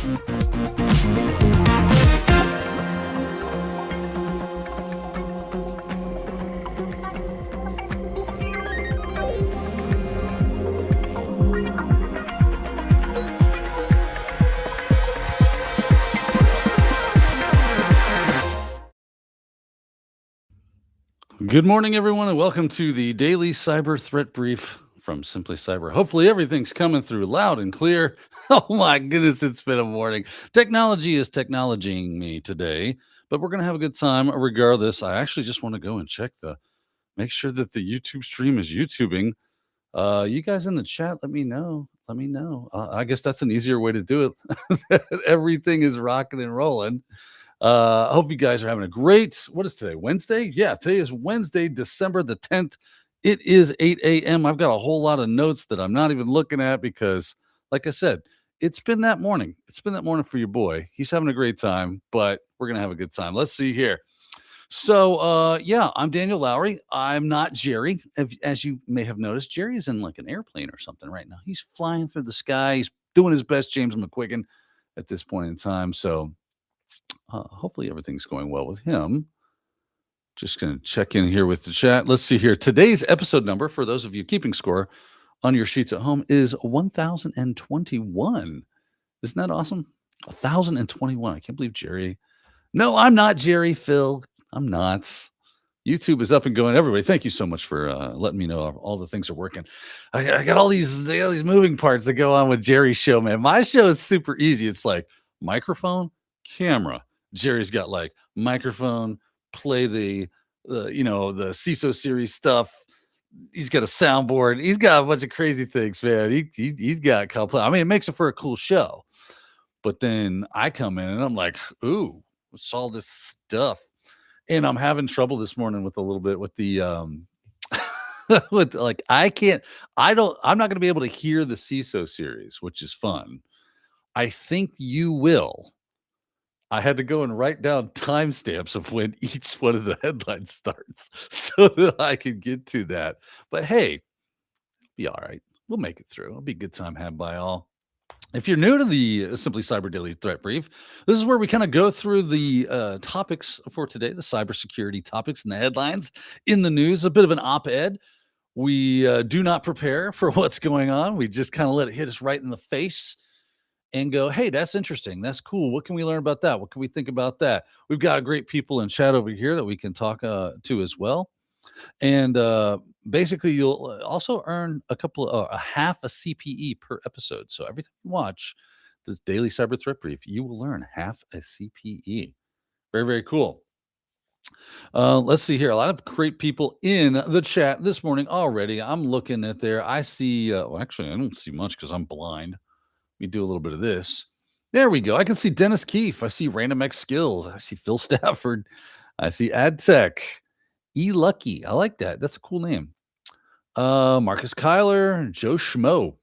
Good morning, everyone, and welcome to the daily cyber threat brief from Simply Cyber. Hopefully, everything's coming through loud and clear. Oh my goodness, it's been a morning. Technology is technologying me today, but we're going to have a good time regardless. I actually just want to go and make sure that the YouTube stream is YouTubing. You guys in the chat, let me know. Let me know. I guess that's an easier way to do it. Everything is rocking and rolling. I hope you guys are having a great, what is today? Wednesday? Yeah, today is Wednesday, December the 10th. It is 8 a.m. I've got a whole lot of notes that I'm not even looking at because, like I said, it's been that morning. It's been that morning for your boy. He's having a great time, but we're going to have a good time. Let's see here. So, yeah, I'm Daniel Lowry. I'm not Jerry. As you may have noticed, Jerry is in like an airplane or something right now. He's flying through the sky. He's doing his best, James McQuiggan, at this point in time. So, hopefully everything's going well with him. Just going to check in here with the chat. Let's see here. Today's episode number, for those of you keeping score on your sheets at home, is 1021. Isn't that awesome? 1021. I can't believe Jerry. No, I'm not Jerry, Phil. I'm not. YouTube is up and going. Everybody, thank you so much for letting me know all the things are working. I got all these moving parts that go on with Jerry's show, man. My show is super easy. It's like microphone, camera. Jerry's got like microphone, play the CISO series stuff. He's got a soundboard. He's got a bunch of crazy things, man. He's got complex. I mean, it makes it for a cool show. But then I come in and I'm like, ooh, what's all this stuff? And I'm having trouble this morning with a little bit with the with like I'm not going to be able to hear the CISO series, which is fun. I think you will. I had to go and write down timestamps of when each one of the headlines starts so that I could get to that. But hey, be all right. We'll make it through. It'll be a good time had by all. If you're new to the Simply Cyber Daily Threat Brief, this is where we kind of go through the topics for today, the cybersecurity topics and the headlines in the news, a bit of an op-ed. We do not prepare for what's going on. We just kind of let it hit us right in the face and go, hey, that's interesting. That's cool. What can we learn about that? What can we think about that? We've got great people in chat over here that we can talk to as well. And basically, you'll also earn a half a CPE per episode. So every time you watch this daily cyber threat brief, you will learn half a CPE. Very, very cool. Let's see here. A lot of great people in the chat this morning already. I'm looking at there. I see, actually, I don't see much because I'm blind. Let me do a little bit of this. There we go. I can see Dennis Keefe. I see Random X Skills. I see Phil Stafford. I see AdTech. Lucky. I like that. That's a cool name. Marcus Kyler, Joe Schmo.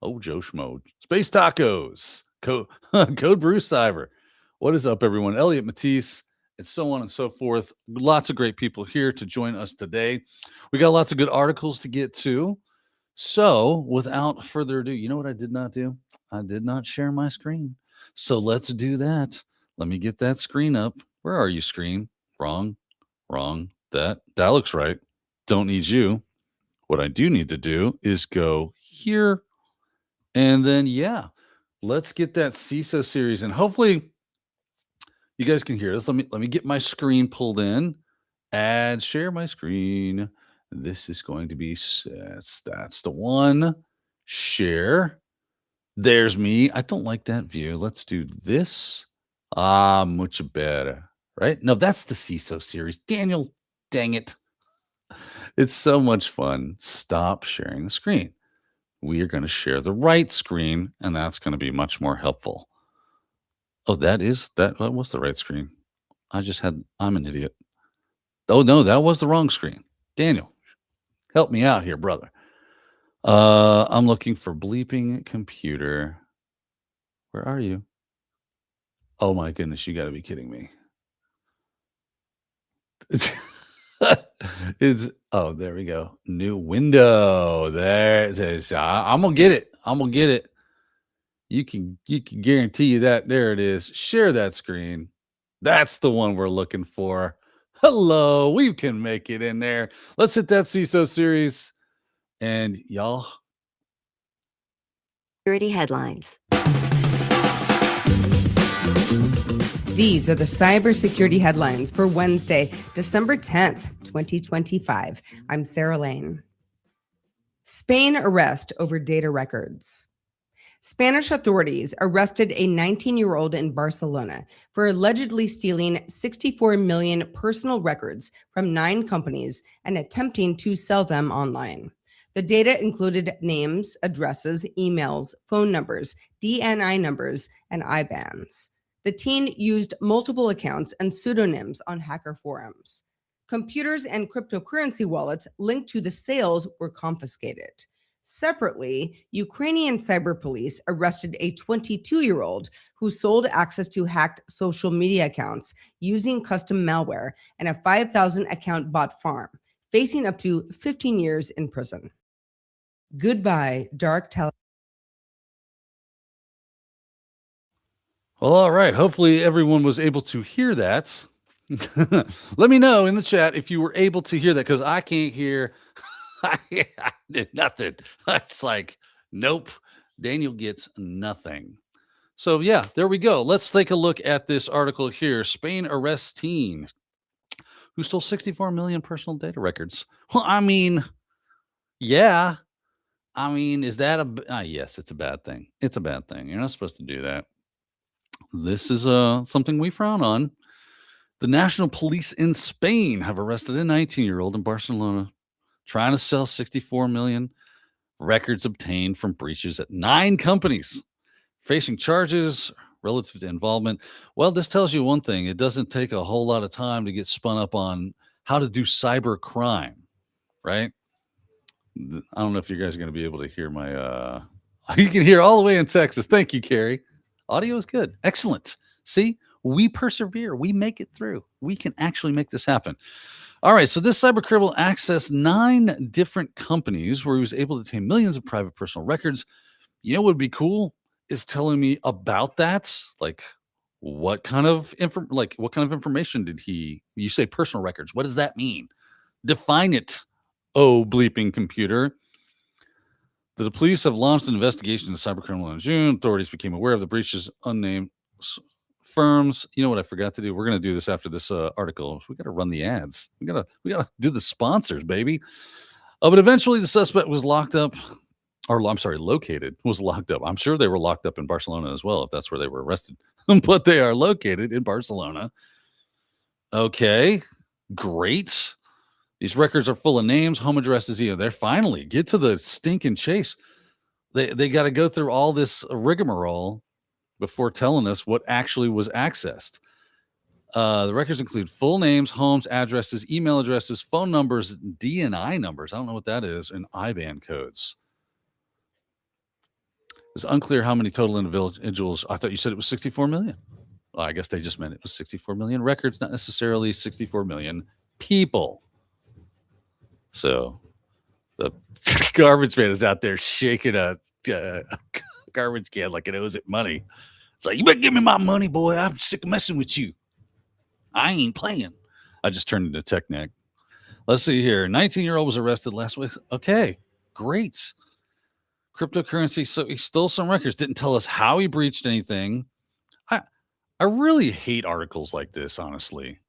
Oh, Joe Schmo. Space Tacos. Code Bruce Cyber. What is up, everyone? Elliot Matisse, and so on and so forth. Lots of great people here to join us today. We got lots of good articles to get to. So, without further ado, you know what I did not do? I did not share my screen. So let's do that. Let me get that screen up. Where are you, screen? Wrong. That looks right. Don't need you. What I do need to do is go here. And then, yeah, let's get that CISO series. And hopefully you guys can hear this. Let me get my screen pulled in. Add, share my screen. This is going to be, that's the one. Share. There's me. I don't like that view. Let's do this. Much better. Right? No, that's the CISO series. Daniel, dang it. It's so much fun. Stop sharing the screen. We are going to share the right screen, and that's going to be much more helpful. Oh, that was the right screen. I'm an idiot. Oh, no, that was the wrong screen. Daniel, help me out here, brother. I'm looking for bleeping computer. Where are you? Oh, my goodness, you got to be kidding me. There we go. New window. There it is. I'm gonna get it. You can guarantee you that there it is. Share that screen. That's the one we're looking for. Hello, we can make it in there. Let's hit that CISO series. And y'all, Security headlines. These are the cybersecurity headlines for Wednesday, December 10th, 2025. I'm Sarah Lane. Spain arrest over data records. Spanish authorities arrested a 19-year-old in Barcelona for allegedly stealing 64 million personal records from 9 companies and attempting to sell them online. The data included names, addresses, emails, phone numbers, DNI numbers, and IBANs. The teen used multiple accounts and pseudonyms on hacker forums. Computers and cryptocurrency wallets linked to the sales were confiscated. Separately, Ukrainian cyber police arrested a 22-year-old who sold access to hacked social media accounts using custom malware and a 5,000 account bot farm, facing up to 15 years in prison. Goodbye, dark tele. well, all right. Hopefully, everyone was able to hear that. Let me know in the chat if you were able to hear that because I can't hear. I did nothing. It's like, nope. Daniel gets nothing. So, yeah, there we go. Let's take a look at this article here. Spain arrests teen who stole 64 million personal data records. Well, I mean, yeah. I mean, is that yes, it's a bad thing. It's a bad thing. You're not supposed to do that. This is something we frown on. The national police in Spain have arrested a 19-year-old in Barcelona trying to sell 64 million records obtained from breaches at 9 companies, facing charges relative to involvement. Well, this tells you one thing. It doesn't take a whole lot of time to get spun up on how to do cyber crime, right? I don't know if you guys are going to be able to hear my you can hear all the way in Texas. Thank you, Carrie. Audio is good. Excellent. See, we persevere. We make it through. We can actually make this happen. All right. So this cyber criminal accessed 9 different companies where he was able to obtain millions of private personal records. You know what would be cool is telling me about that. Like what kind of information did you say personal records? What does that mean? Define it. Oh, bleeping computer. The police have launched an investigation into cybercriminal in June. Authorities became aware of the breaches. Unnamed firms. You know what I forgot to do? We're going to do this after this article. We got to run the ads. We got to do the sponsors, baby. But eventually, the suspect was located. Was locked up. I'm sure they were locked up in Barcelona as well, if that's where they were arrested. But they are located in Barcelona. Okay, great. These records are full of names, home addresses. They're finally get to the stinking chase. They got to go through all this rigmarole before telling us what actually was accessed. The records include full names, homes, addresses, email addresses, phone numbers, DNI numbers. I don't know what that is, and IBAN codes. It's unclear how many total individuals. I thought you said it was 64 million. Well, I guess they just meant it was 64 million records, not necessarily 64 million people. So the garbage man is out there shaking a garbage can like it owes it money. It's like, you better give me my money, boy. I'm sick of messing with you. I ain't playing. I just turned into tech neck. Let's see here. 19-year-old was arrested last week. Okay, great. Cryptocurrency. So he stole some records. Didn't tell us how he breached anything. I really hate articles like this, honestly.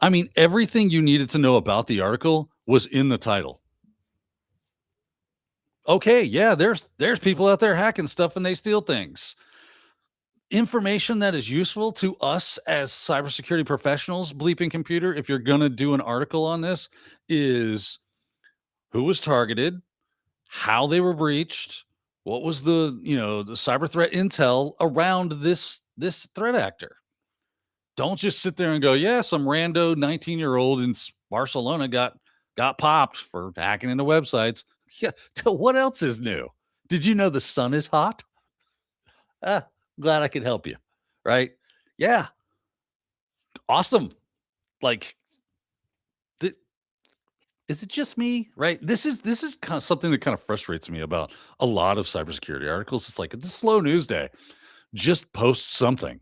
I mean, everything you needed to know about the article was in the title. Okay, yeah, there's people out there hacking stuff and they steal things. Information that is useful to us as cybersecurity professionals, bleeping computer, if you're going to do an article on this, is who was targeted, how they were breached, what was the cyber threat intel around this threat actor. Don't just sit there and go, yeah, some rando 19-year-old in Barcelona got popped for hacking into websites. Yeah, what else is new? Did you know the sun is hot? Glad I could help you, right? Yeah, awesome. Like, is it just me? Right? This is kind of something that kind of frustrates me about a lot of cybersecurity articles. It's like it's a slow news day. Just post something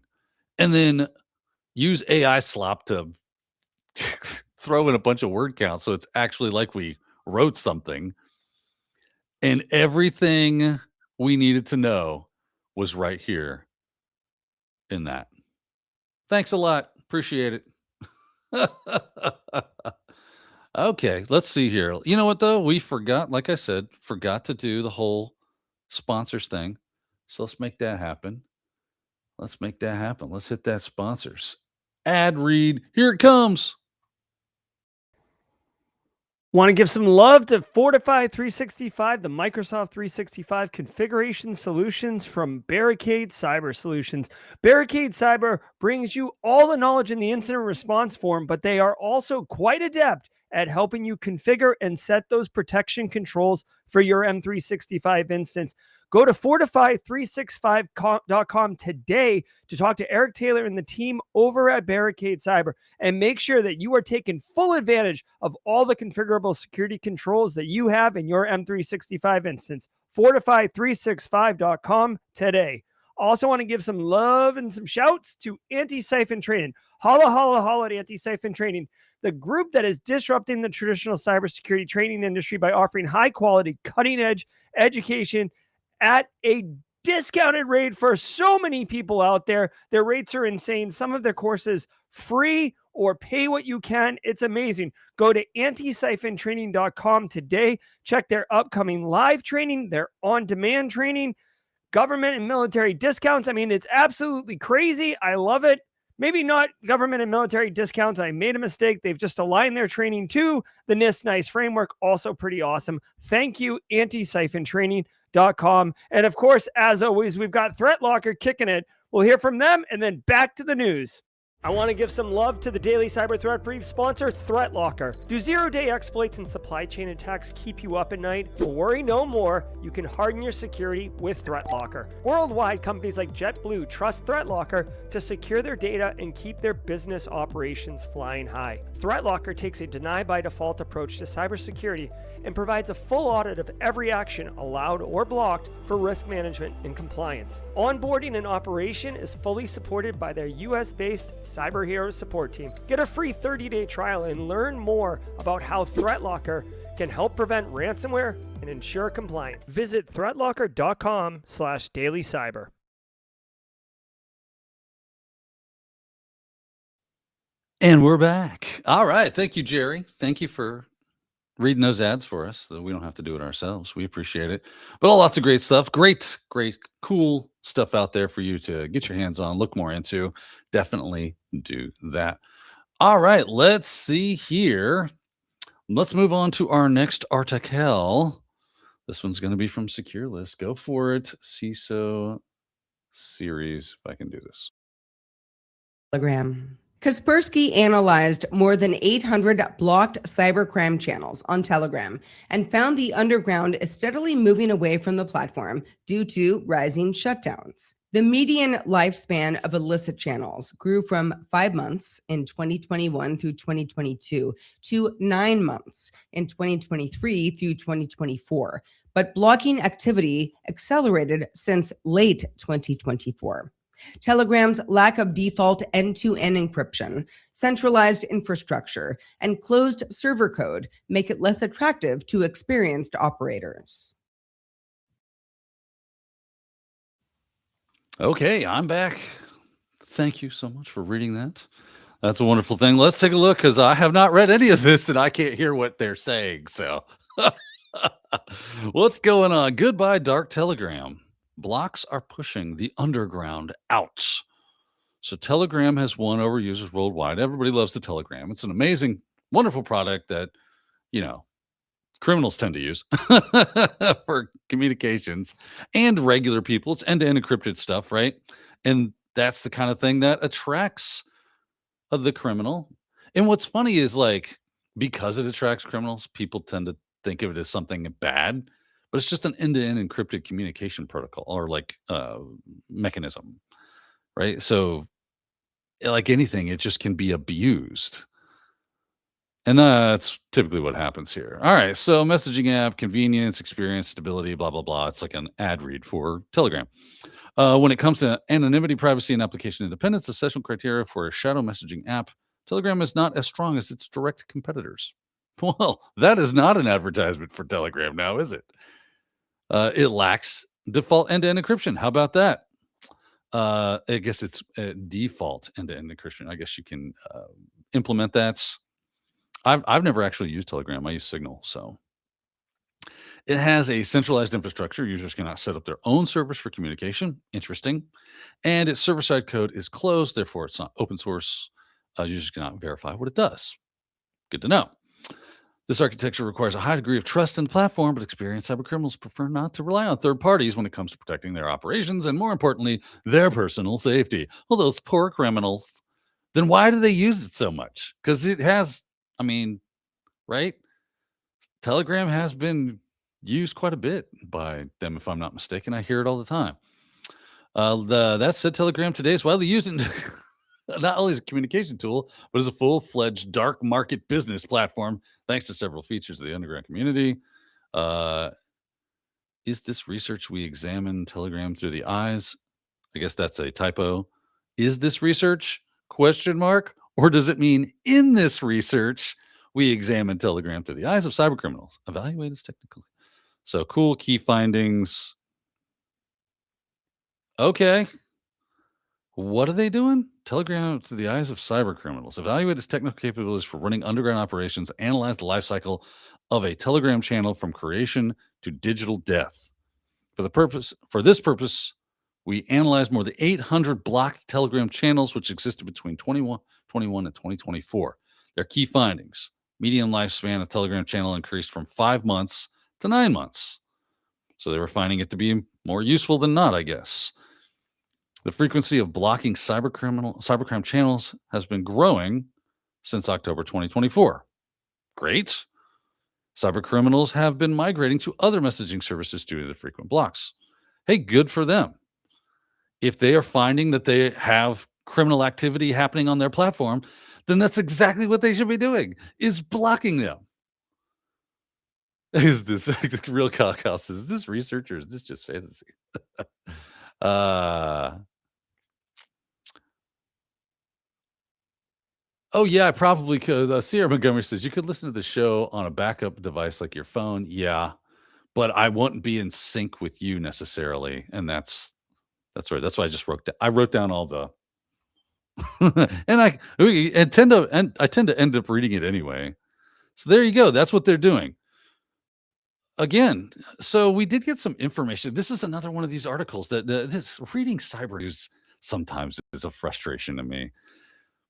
and then use AI slop to throw in a bunch of word counts so it's actually like we wrote something and everything we needed to know was right here in that. Thanks a lot. Appreciate it. Okay, let's see here. You know what though? We forgot, like I said, forgot to do the whole sponsors thing. So let's make that happen. Let's make that happen. Let's hit that sponsors. Ad read. Here it comes. Want to give some love to Fortify 365, the Microsoft 365 configuration solutions from Barricade Cyber Solutions. Barricade Cyber brings you all the knowledge in the incident response form, but they are also quite adept at helping you configure and set those protection controls for your M365 instance. Go to fortify365.com today to talk to Eric Taylor and the team over at Barricade Cyber and make sure that you are taking full advantage of all the configurable security controls that you have in your M365 instance. Fortify365.com today. Also want to give some love and some shouts to Anti-Siphon Training. Holla, holla, holla at Anti-Siphon Training, the group that is disrupting the traditional cybersecurity training industry by offering high-quality, cutting-edge education at a discounted rate for so many people out there. Their rates are insane. Some of their courses free or pay what you can. It's amazing. Go to anti-siphontraining.com today. Check their upcoming live training, their on-demand training, government and military discounts. I mean, it's absolutely crazy. I love it. Maybe not government and military discounts. I made a mistake. They've just aligned their training to the NIST NICE framework. Also pretty awesome. Thank you, anti-siphontraining.com. And of course, as always, we've got ThreatLocker kicking it. We'll hear from them and then back to the news. I want to give some love to the Daily Cyber Threat Brief sponsor, ThreatLocker. Do zero-day exploits and supply chain attacks keep you up at night? Well, worry no more. You can harden your security with ThreatLocker. Worldwide, companies like JetBlue trust ThreatLocker to secure their data and keep their business operations flying high. ThreatLocker takes a deny-by-default approach to cybersecurity and provides a full audit of every action allowed or blocked for risk management and compliance. Onboarding and operation is fully supported by their US-based Cyber Heroes support team. Get a free 30-day trial and learn more about how ThreatLocker can help prevent ransomware and ensure compliance. Visit threatlocker.com/dailycyber. And we're back. All right. Thank you, Jerry. Thank you for reading those ads for us, so we don't have to do it ourselves. We appreciate it. But lots of great stuff. Great, cool stuff out there for you to get your hands on, look more into. Definitely do that. All right. Let's see here. Let's move on to our next article. This one's going to be from Secure List. Go for it. CISO series, if I can do this. Telegram. Kaspersky analyzed more than 800 blocked cybercrime channels on Telegram and found the underground is steadily moving away from the platform due to rising shutdowns. The median lifespan of illicit channels grew from 5 months in 2021 through 2022 to 9 months in 2023 through 2024, but blocking activity accelerated since late 2024. Telegram's lack of default end-to-end encryption, centralized infrastructure, and closed server code make it less attractive to experienced operators. Okay, I'm back. Thank you so much for reading that. That's a wonderful thing. Let's take a look because I have not read any of this and I can't hear what they're saying. So, what's going on? Goodbye, Dark Telegram. Blocks are pushing the underground out. So Telegram has won over users worldwide. Everybody loves the Telegram. It's an amazing, wonderful product that, criminals tend to use for communications and regular people. It's end-to-end encrypted stuff, right? And that's the kind of thing that attracts the criminal. And what's funny is because it attracts criminals, people tend to think of it as something bad. But it's just an end-to-end encrypted communication protocol or mechanism, right? So like anything, it just can be abused. And that's typically what happens here. All right. So messaging app, convenience, experience, stability, blah, blah, blah. It's like an ad read for Telegram. When it comes to anonymity, privacy, and application independence, the essential criteria for a shadow messaging app, Telegram is not as strong as its direct competitors. Well, that is not an advertisement for Telegram now, is it? It lacks default end-to-end encryption. How about that? I guess it's default end-to-end encryption. I guess you can implement that. I've never actually used Telegram. I use Signal. So it has a centralized infrastructure. Users cannot set up their own servers for communication. Interesting. And its server-side code is closed. Therefore, it's not open source. Users cannot verify what it does. Good to know. This architecture requires a high degree of trust in the platform, but experienced cybercriminals prefer not to rely on third parties when it comes to protecting their operations and, more importantly, their personal safety. Well, those poor criminals. Then why do they use it so much? Because it has, right? Telegram has been used quite a bit by them, if I'm not mistaken. I hear it all the time. That said, Telegram today is widely used in not only as a communication tool, but as a full-fledged dark market business platform, thanks to several features of the underground community. Is this research we examine Telegram through the eyes? I guess that's a typo. Is this research? Question mark. Or does it mean in this research, we examine Telegram through the eyes of cybercriminals? Evaluate its technical. So cool key findings. Okay. What are they doing? Telegram to the eyes of cybercriminals. Evaluate its technical capabilities for running underground operations. Analyze the life cycle of a Telegram channel from creation to digital death. For this purpose, we analyzed more than 800 blocked Telegram channels, which existed between 2021 and 2024. Their key findings: median lifespan of Telegram channel increased from 5 months to 9 months. So they were finding it to be more useful than not, I guess. The frequency of blocking cybercrime channels has been growing since October 2024. Great. Cybercriminals have been migrating to other messaging services due to the frequent blocks. Hey, good for them. If they are finding that they have criminal activity happening on their platform, then that's exactly what they should be doing, is blocking them. Is this real cockhouse? Is this research or is this just fantasy? Oh, yeah, I probably could. Sierra Montgomery says you could listen to the show on a backup device like your phone. Yeah, but I won't be in sync with you necessarily, and that's right. That's why I just wrote down all the, and I tend to end up reading it anyway. So there you go. That's what they're doing. Again, so we did get some information. This is another one of these articles that this reading cyber news sometimes is a frustration to me.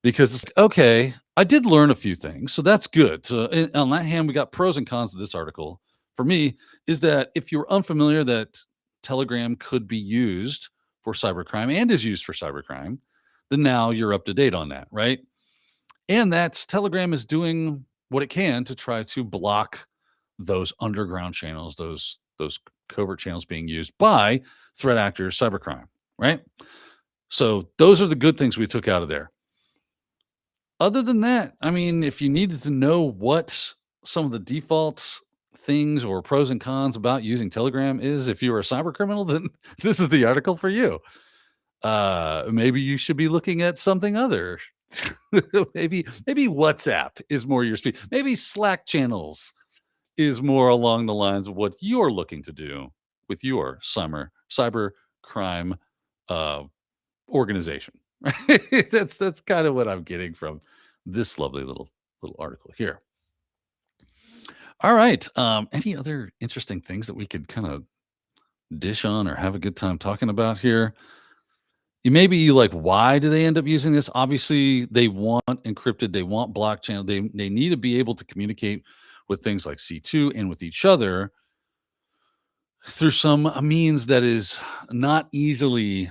Because it's like, okay, I did learn a few things, so that's good. So on that hand, we got pros and cons of this article. For me, is that if you're unfamiliar that Telegram could be used for cybercrime and is used for cybercrime, then now you're up to date on that, right? And that's Telegram is doing what it can to try to block those underground channels, those covert channels being used by threat actors, cybercrime, right? So those are the good things we took out of there. Other than that, if you needed to know what some of the default things or pros and cons about using Telegram is, if you're a cyber criminal, then this is the article for you. Maybe you should be looking at something other. maybe WhatsApp is more your speed. Maybe Slack channels is more along the lines of what you're looking to do with your cyber crime organization. That's kind of what I'm getting from this lovely little article here. All right. Any other interesting things that we could kind of dish on or have a good time talking about here? You may be like, why do they end up using this? Obviously, they want encrypted, they want blockchain, they need to be able to communicate with things like C2 and with each other through some means that is not easily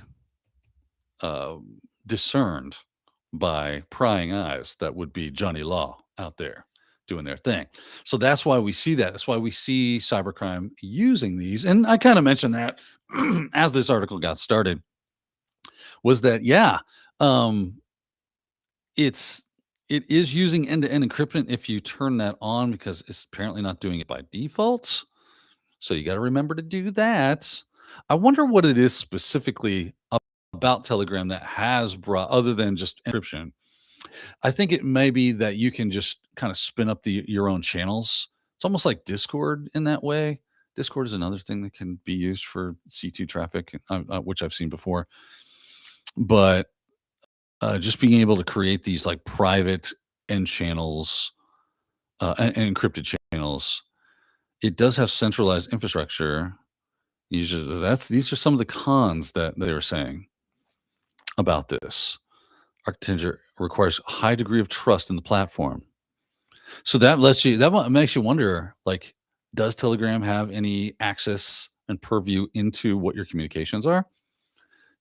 discerned by prying eyes that would be Johnny Law out there doing their thing. So that's why we see that. That's why we see cybercrime using these. And I kind of mentioned that as this article got started, was that, it's it is using end-to-end encryption if you turn that on, because it's apparently not doing it by default. So you got to remember to do that. I wonder what it is specifically about Telegram that has brought, other than just encryption. I think it may be that you can just kind of spin up your own channels. It's almost like Discord in that way. Discord is another thing that can be used for C2 traffic, which I've seen before. But just being able to create these like private end channels and encrypted channels, it does have centralized infrastructure. Usually, these are some of the cons that they were saying about this. Architecture requires a high degree of trust in the platform. So that makes you wonder, like, does Telegram have any access and purview into what your communications are?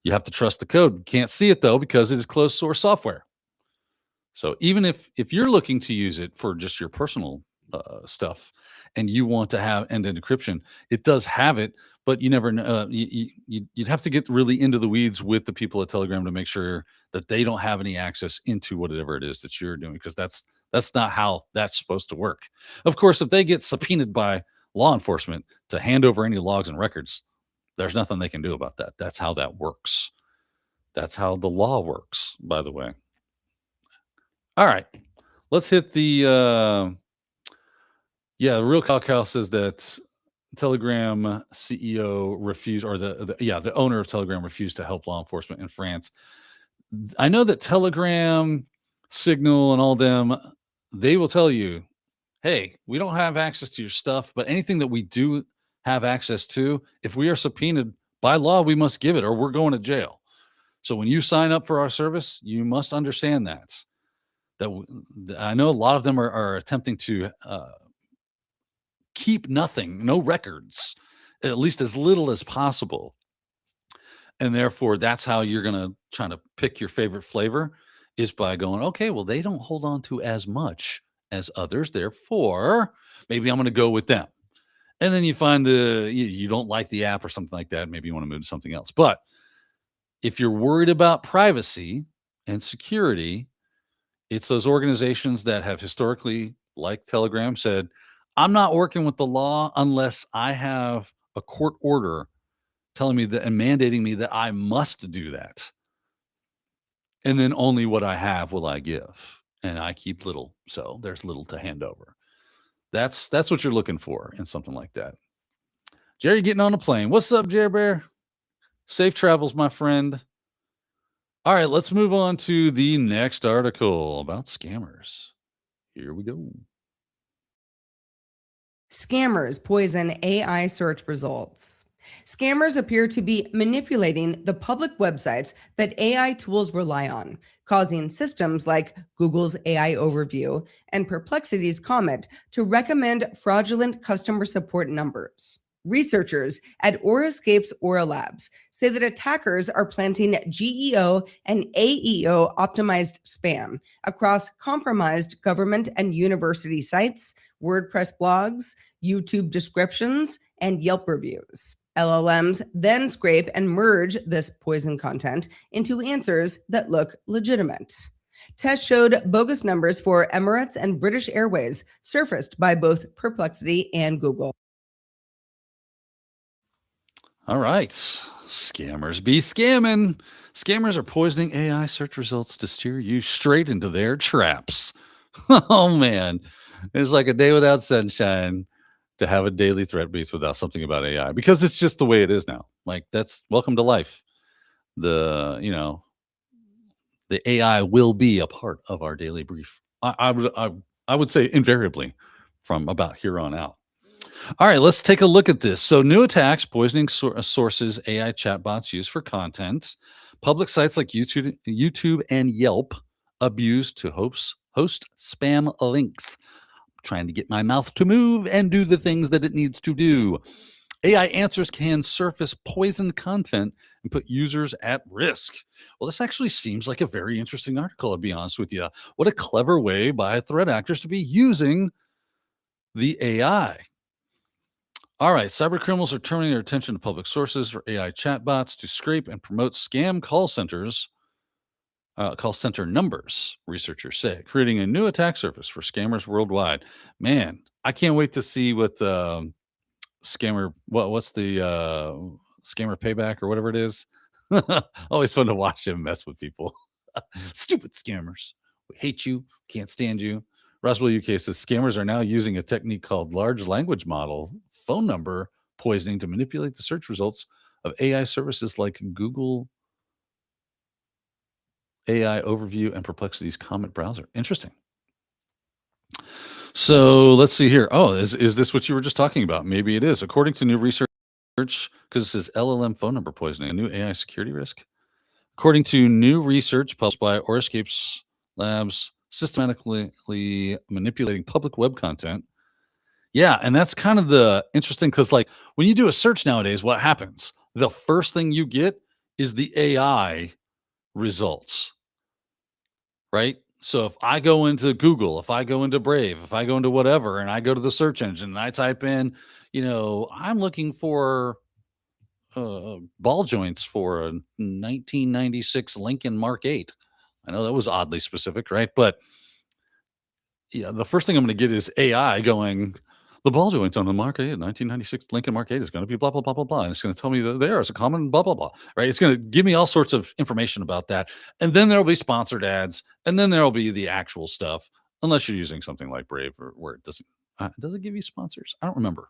You have to trust the code. You can't see it though, because it is closed source software. So even if you're looking to use it for just your personal stuff and you want to have end-to-end encryption, it does have it, but you never know. You'd have to get really into the weeds with the people at Telegram to make sure that they don't have any access into whatever it is that you're doing, because that's not how that's supposed to work. Of course, if they get subpoenaed by law enforcement to hand over any logs and records, there's nothing they can do about that. That's how that works. That's how the law works, by the way. All right, let's hit the Real Cow says that Telegram CEO refused, or the owner of Telegram refused to help law enforcement in France. I know that Telegram, Signal, and all them, they will tell you, hey, we don't have access to your stuff, but anything that we do have access to, if we are subpoenaed by law, we must give it, or we're going to jail. So when you sign up for our service, you must understand that. I know a lot of them are attempting to keep no records, at least as little as possible. And therefore, that's how you're going to try to pick your favorite flavor, is by going, okay, well, they don't hold on to as much as others. Therefore, maybe I'm going to go with them. And then you find you don't like the app or something like that. Maybe you want to move to something else. But if you're worried about privacy and security, it's those organizations that have historically, like Telegram, said, I'm not working with the law unless I have a court order telling me that and mandating me that I must do that. And then only what I have will I give. And I keep little, so there's little to hand over. That's what you're looking for in something like that. Jerry getting on a plane. What's up, Jerry Bear? Safe travels, my friend. All right, let's move on to the next article about scammers. Here we go. Scammers poison AI search results. Scammers appear to be manipulating the public websites that AI tools rely on, causing systems like Google's AI Overview and Perplexity's Comet to recommend fraudulent customer support numbers. Researchers at Aurascape's Aura Labs say that attackers are planting GEO and AEO optimized spam across compromised government and university sites, WordPress blogs, YouTube descriptions, and Yelp reviews. LLMs then scrape and merge this poison content into answers that look legitimate. Tests showed bogus numbers for Emirates and British Airways surfaced by both Perplexity and Google. All right. Scammers be scamming. Scammers are poisoning AI search results to steer you straight into their traps. Oh, man. It's like a day without sunshine to have a daily threat brief without something about AI, because it's just the way it is now. Like, that's welcome to life. The AI will be a part of our daily brief. I would say invariably from about here on out. All right, let's take a look at this. So, new attacks poisoning sources AI chatbots used for content. Public sites like YouTube and Yelp abused to host spam links. I'm trying to get my mouth to move and do the things that it needs to do. AI answers can surface poisoned content and put users at risk. Well, this actually seems like a very interesting article, I'll be honest with you. What a clever way by threat actors to be using the AI. All right, cyber criminals are turning their attention to public sources for AI chatbots to scrape and promote scam call centers call center numbers, researchers say, creating a new attack surface for scammers worldwide. Man, I can't wait to see what scammer what's the scammer payback or whatever it is. Always fun to watch him mess with people. Stupid scammers. We hate you, can't stand you. Roswell UK says scammers are now using a technique called large language model phone number poisoning to manipulate the search results of AI services like Google AI Overview and Perplexity's Comment browser. Interesting. So let's see here. Oh, is this what you were just talking about? Maybe it is. According to new research, because it says LLM phone number poisoning, a new AI security risk. According to new research published by Orescapes Labs, systematically manipulating public web content. Yeah, and that's kind of the interesting because, like, when you do a search nowadays, what happens? The first thing you get is the AI results, right? So if I go into Google, if I go into Brave, if I go into whatever, and I go to the search engine and I type in, I'm looking for ball joints for a 1996 Lincoln Mark 8. I know that was oddly specific, right? But yeah, the first thing I'm going to get is AI going, the ball joints on the Mark 8, 1996 Lincoln Mark 8 is going to be blah, blah, blah, blah, blah. And it's going to tell me that there is a common blah, blah, blah, right? It's going to give me all sorts of information about that. And then there'll be sponsored ads. And then there'll be the actual stuff, unless you're using something like Brave or where it doesn't, does it give you sponsors? I don't remember.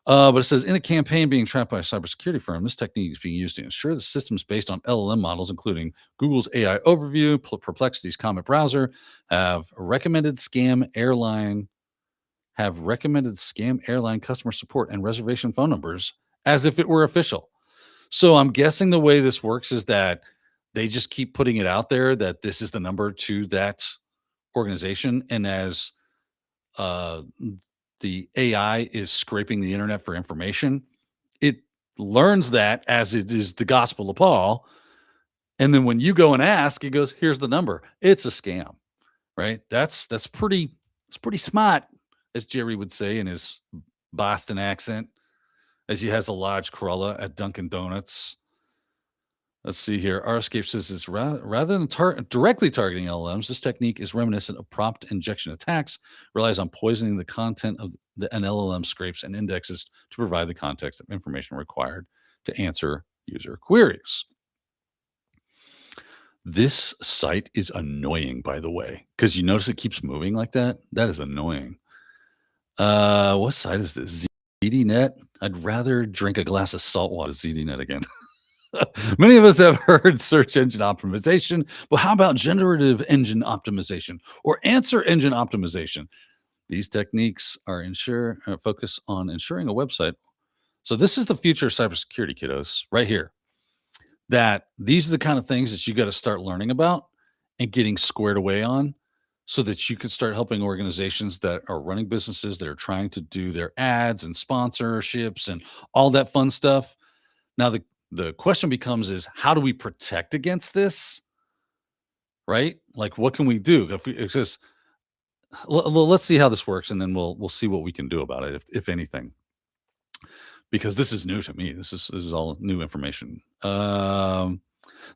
But it says, in a campaign being trapped by a cybersecurity firm, this technique is being used to ensure the systems based on LLM models, including Google's AI Overview, Perplexity's Comment browser, have recommended scam airline customer support and reservation phone numbers as if it were official. So I'm guessing the way this works is that they just keep putting it out there that this is the number to that organization, and as the AI is scraping the internet for information, it learns that as it is the gospel of Paul. And then when you go and ask, it goes, here's the number. It's a scam, right? It's pretty smart, as Jerry would say in his Boston accent, as he has a large crulla at Dunkin' Donuts. Let's see here. Rscape says it's rather than directly targeting LLMs, this technique is reminiscent of prompt injection attacks, relies on poisoning the content of an LLM scrapes and indexes to provide the context of information required to answer user queries. This site is annoying, by the way, because you notice it keeps moving like that. That is annoying. What site is this? ZDNet? I'd rather drink a glass of salt water. ZDNet again. Many of us have heard search engine optimization, but how about generative engine optimization or answer engine optimization? These techniques are focus on ensuring a website. So this is the future of cybersecurity, kiddos, right here. That these are the kind of things that you got to start learning about and getting squared away on, so that you can start helping organizations that are running businesses that are trying to do their ads and sponsorships and all that fun stuff. Now, the question becomes is, how do we protect against this? Right? Like, what can we do? Let's see how this works, and then we'll see what we can do about it, if anything. Because this is new to me. This is all new information.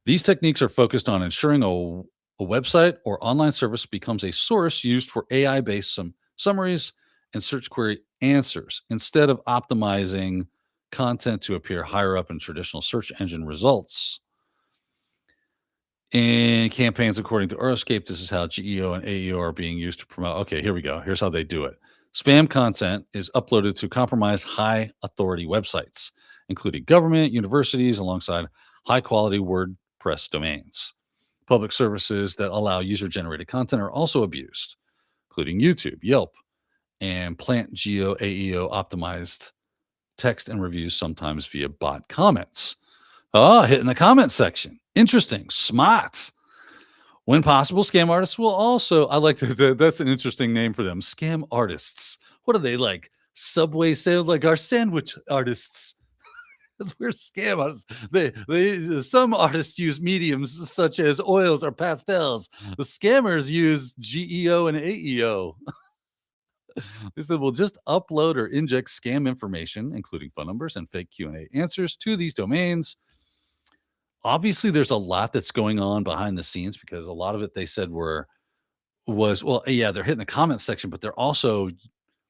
These techniques are focused on ensuring a website or online service becomes a source used for AI-based summaries and search query answers, instead of optimizing content to appear higher up in traditional search engine results. In campaigns, according to Euroscape, this is how GEO and AEO are being used to promote. Okay, here we go. Here's how they do it. Spam content is uploaded to compromised high authority websites, including government, universities, alongside high quality WordPress domains. Public services that allow user-generated content are also abused, including YouTube, Yelp, and plant Geo AEO optimized text and reviews, sometimes via bot comments. Hitting the comment section. Interesting. Smart. When possible, scam artists will also, I like that's an interesting name for them. Scam artists. What are they, like Subway sales, like our sandwich artists? We're scam artists. Some artists use mediums such as oils or pastels. The scammers use GEO and AEO. They said we'll just upload or inject scam information, including phone numbers and fake Q&A answers, to these domains. obviously there's a lot that's going on behind the scenes, because a lot of it they said was, well, yeah, they're hitting the comment section, but they're also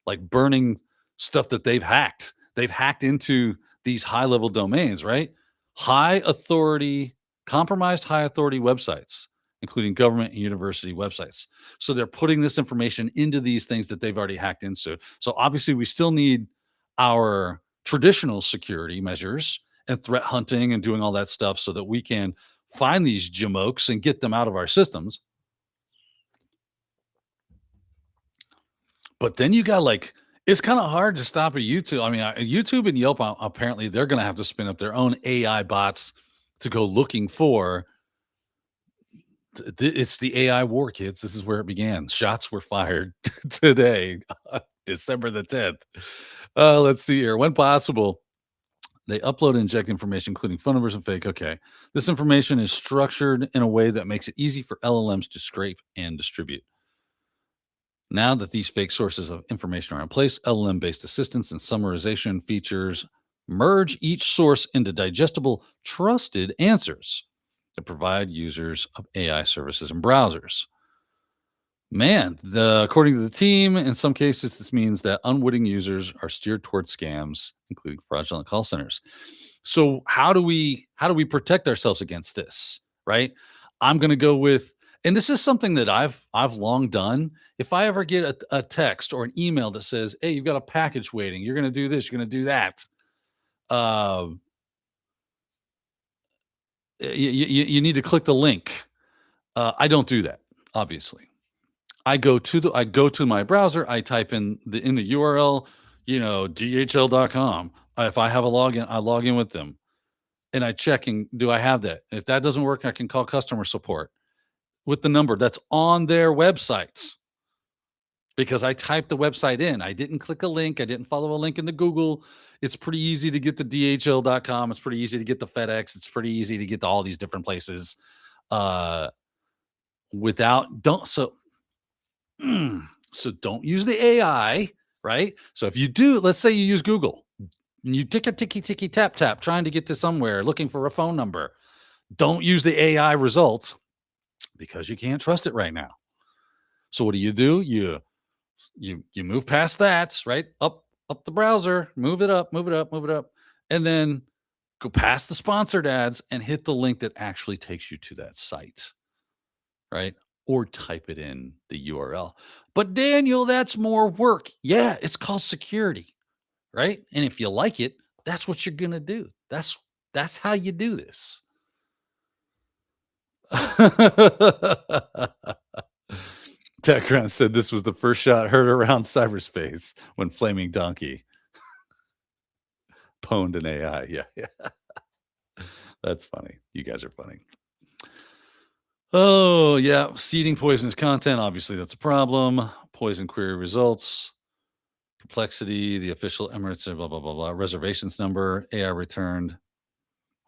like burning stuff that they've hacked. They've hacked into these high level domains, right? High authority, compromised high authority websites, including government and university websites. So they're putting this information into these things that they've already hacked into. So obviously, we still need our traditional security measures and threat hunting and doing all that stuff so that we can find these jamokes and get them out of our systems. But then you got like, it's kind of hard to stop a YouTube. I mean, YouTube and Yelp, apparently they're going to have to spin up their own AI bots to go looking for. It's the AI war, kids. This is where it began. Shots were fired today, December the 10th. Let's see here. When possible, they upload and inject information, including phone numbers and fake. Okay. This information is structured in a way that makes it easy for LLMs to scrape and distribute. Now that these fake sources of information are in place, LLM-based assistance and summarization features merge each source into digestible, trusted answers that provide users of AI services and browsers. Man, according to the team, in some cases, this means that unwitting users are steered towards scams, including fraudulent call centers. So how do we protect ourselves against this? Right? I'm going to go with, and this is something that I've long done. If I ever get a text or an email that says, "Hey, you've got a package waiting. You're going to do this. You're going to do that," you need to click the link. I don't do that. Obviously, I go to my browser. I type in the URL, dhl.com. If I have a login, I log in with them, and I check, and do I have that? If that doesn't work, I can call customer support with the number that's on their websites, because I typed the website in. I didn't click a link. I didn't follow a link into Google. It's pretty easy to get the DHL.com. It's pretty easy to get the FedEx. It's pretty easy to get to all these different places. So don't use the AI, right? So if you do, let's say you use Google, and you ticky tap trying to get to somewhere, looking for a phone number. Don't use the AI result, because you can't trust it right now. So what do? You move past that, right? Up the browser, move it up, and then go past the sponsored ads and hit the link that actually takes you to that site, right? Or type it in the URL. But Daniel, that's more work. Yeah, it's called security, right? And if you like it, that's what you're gonna do. That's how you do this. TechCrunch said this was the first shot heard around cyberspace when Flaming Donkey pwned an AI. Yeah. That's funny. You guys are funny. Oh, yeah. Seeding poisonous content. Obviously, that's a problem. Poison query results. Perplexity, the official Emirates, blah, blah, blah, blah. Reservations number. AI returned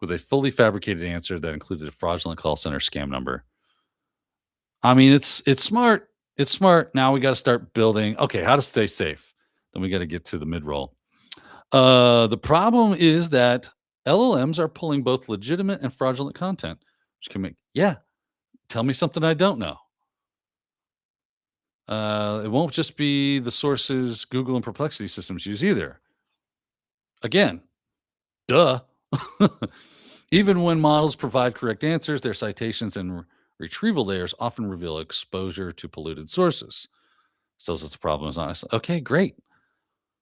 with a fully fabricated answer that included a fraudulent call center scam number. I mean, it's smart. It's smart. Now we got to start building. Okay, how to stay safe. Then we got to get to the mid-roll. The problem is that LLMs are pulling both legitimate and fraudulent content, which can make, tell me something I don't know. It won't just be the sources Google and Perplexity systems use either. Again, duh. Even when models provide correct answers, their citations and retrieval layers often reveal exposure to polluted sources. So the problem is honest. Okay, great.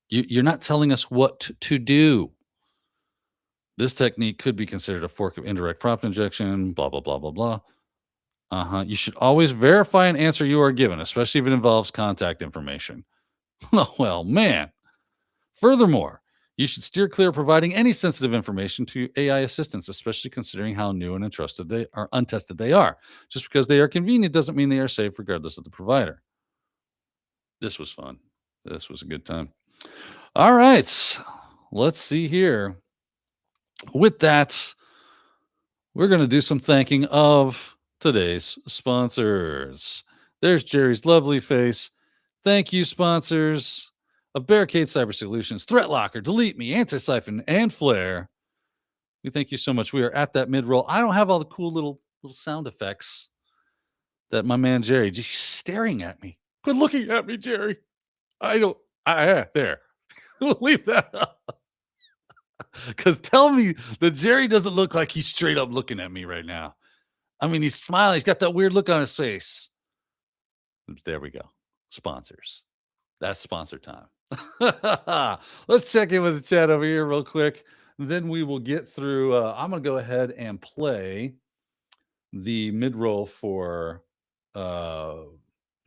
You're not telling us what to do. This technique could be considered a fork of indirect prompt injection, blah, blah, blah, blah, blah. You should always verify an answer you are given, especially if it involves contact information. Well, man. Furthermore, you should steer clear of providing any sensitive information to AI assistants, especially considering how new and untested they are. Just because they are convenient doesn't mean they are safe, regardless of the provider. This was fun. This was a good time. All right. Let's see here. With that, we're going to do some thanking of today's sponsors. There's Jerry's lovely face. Thank you, sponsors of Barricade Cyber Solutions, ThreatLocker, Delete Me, Anti-Siphon, and Flare. We thank you so much. We are at that mid roll. I don't have all the cool little sound effects that my man Jerry just staring at me. Quit looking at me, Jerry. I don't. There. We'll leave that up. Because tell me that Jerry doesn't look like he's straight up looking at me right now. I mean, he's smiling. He's got that weird look on his face. There we go. Sponsors. That's sponsor time. Let's check in with the chat over here real quick. Then we will get through. I'm going to go ahead and play the mid-roll for the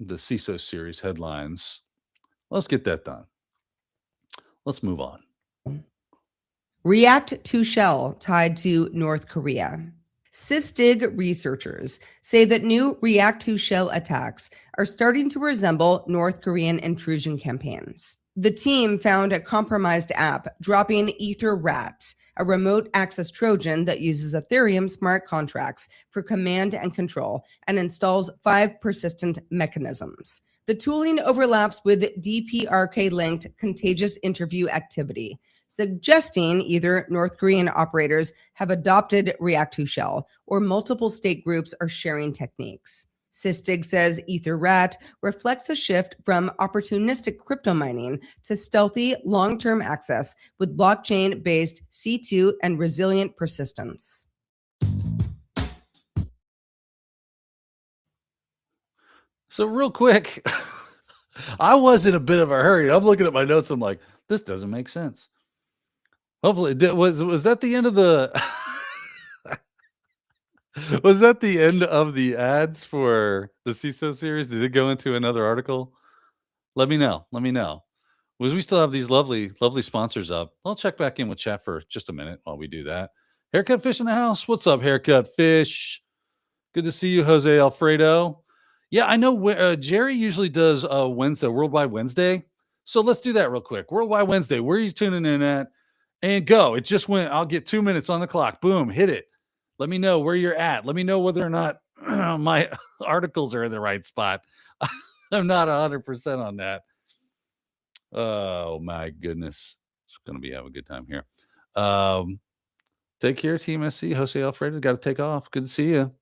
CISO series headlines. Let's get that done. Let's move on. React2Shell tied to North Korea. Sysdig researchers say that new React2Shell attacks are starting to resemble North Korean intrusion campaigns. The team found a compromised app dropping EtherRat, a remote access Trojan that uses Ethereum smart contracts for command and control and installs 5 persistent mechanisms. The tooling overlaps with DPRK-linked contagious interview activity, suggesting either North Korean operators have adopted React2Shell or multiple state groups are sharing techniques. Sysdig says EtherRat reflects a shift from opportunistic crypto mining to stealthy long-term access with blockchain-based C2 and resilient persistence. So real quick, I was in a bit of a hurry. I'm looking at my notes. I'm like, this doesn't make sense. Hopefully, was that the end of the was that the end of the ads for the CISO series? Did it go into another article? Let me know. Let me know. We still have these lovely sponsors up. I'll check back in with chat for just a minute while we do that. Haircut Fish in the house. What's up, Haircut Fish? Good to see you, Jose Alfredo. Yeah, I know Jerry usually does Wednesday, Worldwide Wednesday. So let's do that real quick. Worldwide Wednesday. Where are you tuning in at? And go. It just went. I'll get 2 minutes on the clock. Boom. Hit it. Let me know where you're at. Let me know whether or not my articles are in the right spot. I'm not 100% on that. Oh, my goodness. It's going to be having a good time here. Take care, Team SC. Jose Alfredo. Got to take off. Good to see you.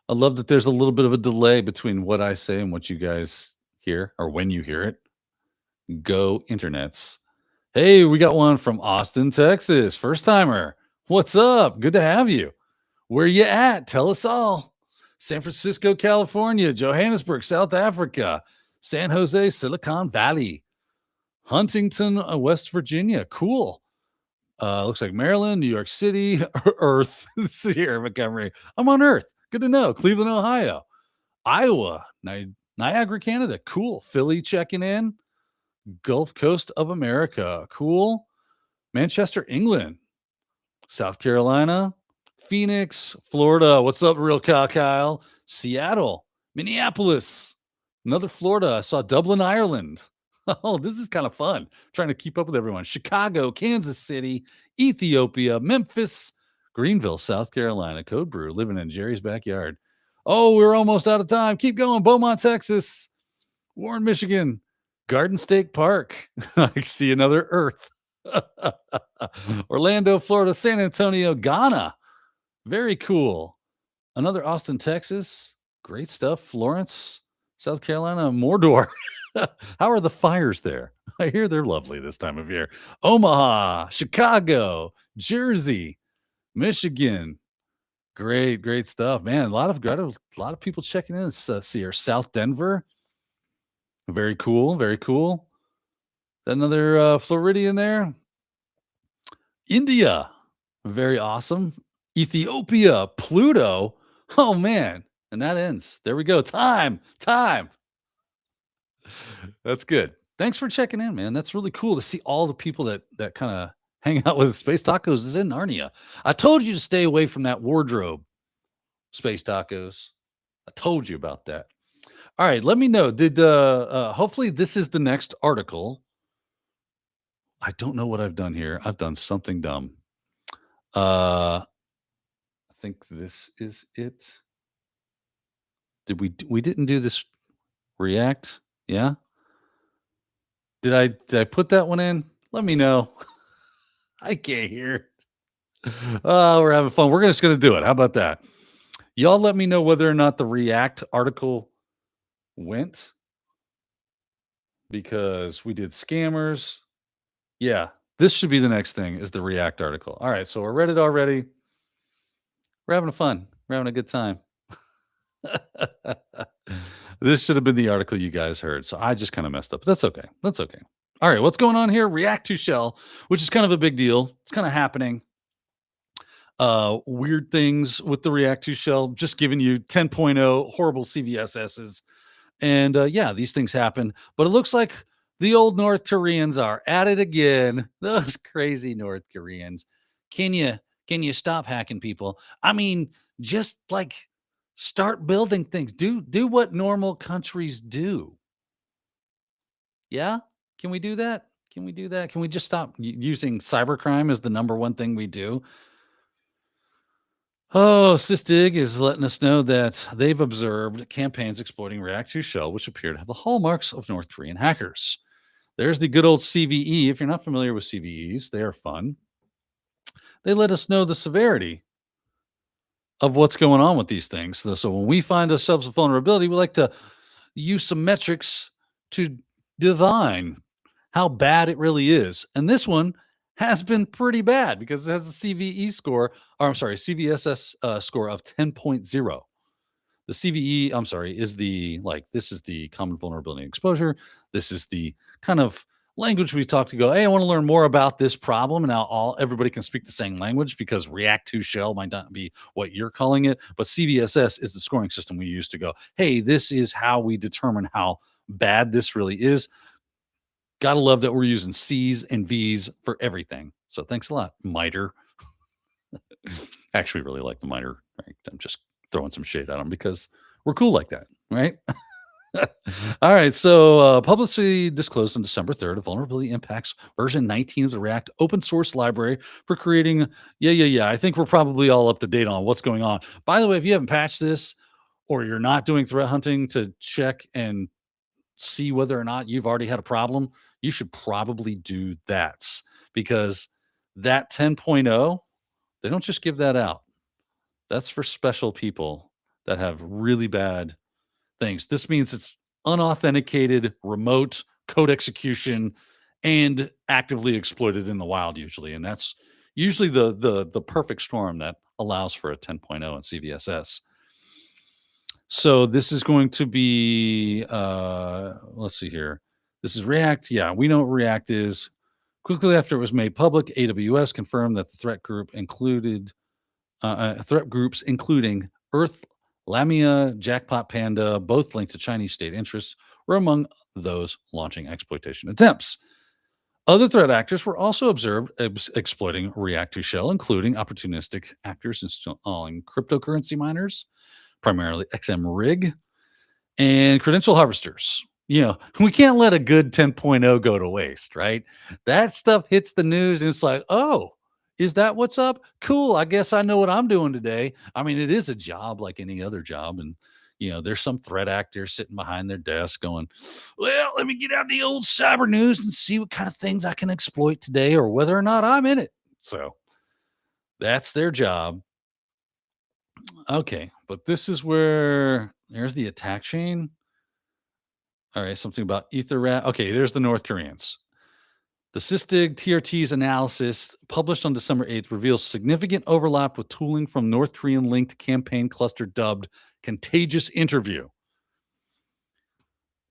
I love that there's a little bit of a delay between what I say and what you guys hear, or when you hear it. Go internets. Hey, we got one from Austin, Texas. First timer. What's up? Good to have you. Where you at? Tell us all. San Francisco, California. Johannesburg, South Africa. San Jose, Silicon Valley. Huntington, West Virginia. Cool. Looks like Maryland, New York City, Earth. Sierra Montgomery. I'm on Earth. Good to know. Cleveland, Ohio. Iowa. Niagara, Canada. Cool. Philly checking in. Gulf Coast of America. Cool. Manchester, England. South Carolina. Phoenix, Florida. What's up, Real Kyle? Seattle. Minneapolis. Another Florida. I saw Dublin, Ireland. Oh, this is kind of fun. Trying to keep up with everyone. Chicago, Kansas City, Ethiopia, Memphis, Greenville, South Carolina. Code Brew, living in Jerry's backyard. Oh, we're almost out of time. Keep going. Beaumont, Texas. Warren, Michigan. Garden State Park. I see another Earth. Orlando, Florida. San Antonio, Ghana. Very cool. Another Austin, Texas. Great stuff. Florence, South Carolina. Mordor. How are the fires there? I hear they're lovely this time of year. Omaha, Chicago, Jersey, Michigan. Great stuff, man. A lot of people checking in. See here, South Denver. Very cool. Another Floridian there. India, very awesome. Ethiopia, Pluto. Oh man, and that ends. There we go. Time. That's good. Thanks for checking in, man. That's really cool to see all the people that kind of hang out with Space Tacos is in Narnia. I told you to stay away from that wardrobe, Space Tacos. I told you about that. All right, let me know. Did hopefully this is the next article. I don't know what I've done here. I've done something dumb. I think this is it. Did we didn't do this React? Yeah. Did I put that one in? Let me know. I can't hear. We're having fun. We're just going to do it. How about that? Y'all let me know whether or not the React article went, because we did scammers. Yeah, this should be the next thing, is the React article. All right, so we're read it already. We're having fun. We're having a good time. This should have been the article you guys heard. So I just kind of messed up. That's okay. That's okay. All right, what's going on here? React2Shell, which is kind of a big deal. It's kind of happening. Weird things with the React2Shell, just giving you 10.0 horrible CVSSs. And yeah, these things happen. But it looks like the old North Koreans are at it again. Those crazy North Koreans. Can you stop hacking people? I mean, just like start building things. Do what normal countries do. Yeah? Can we do that? Can we do that? Can we just stop using cybercrime as the number one thing we do? Oh, Sysdig is letting us know that they've observed campaigns exploiting React2Shell, which appear to have the hallmarks of North Korean hackers. There's the good old CVE. If you're not familiar with CVEs, they are fun. They let us know the severity of what's going on with these things. So when we find ourselves a vulnerability, we like to use some metrics to divine how bad it really is. And this one has been pretty bad because it has a CVE score, or I'm sorry, CVSS score of 10.0. The CVE, I'm sorry, is this is the common vulnerability exposure. This is the kind of language we talk to go, hey, I want to learn more about this problem. And now everybody can speak the same language, because React2Shell might not be what you're calling it. But CVSS is the scoring system we use to go, hey, this is how we determine how bad this really is. Gotta love that we're using C's and V's for everything. So thanks a lot, MITRE. Actually, really like the MITRE. Right? I'm just throwing some shade at them because we're cool like that, right? All right. So publicly disclosed on December 3rd, a vulnerability impacts version 19 of the React open source library for creating. Yeah. I think we're probably all up to date on what's going on. By the way, if you haven't patched this, or you're not doing threat hunting to check and see whether or not you've already had a problem, you should probably do that, because that 10.0, they don't just give that out. That's for special people that have really bad things. This means it's unauthenticated, remote code execution, and actively exploited in the wild usually. And that's usually the perfect storm that allows for a 10.0 in CVSS. So this is going to be, let's see here. This is React. Yeah, we know what React is. Quickly after it was made public, AWS confirmed that the threat groups including Earth, Lamia, Jackpot Panda, both linked to Chinese state interests, were among those launching exploitation attempts. Other threat actors were also observed exploiting React2Shell, including opportunistic actors installing cryptocurrency miners, primarily XMRig, and credential harvesters. We can't let a good 10.0 go to waste, right? That stuff hits the news and it's like, oh, is that what's up? Cool. I guess I know what I'm doing today. I mean, it is a job like any other job. And, there's some threat actor sitting behind their desk going, well, let me get out the old cyber news and see what kind of things I can exploit today, or whether or not I'm in it. So that's their job. Okay. But this is where there's the attack chain. All right. Something about EtherRat. Okay. There's the North Koreans. The Sysdig TRT's analysis published on December 8th reveals significant overlap with tooling from North Korean linked campaign cluster dubbed Contagious Interview.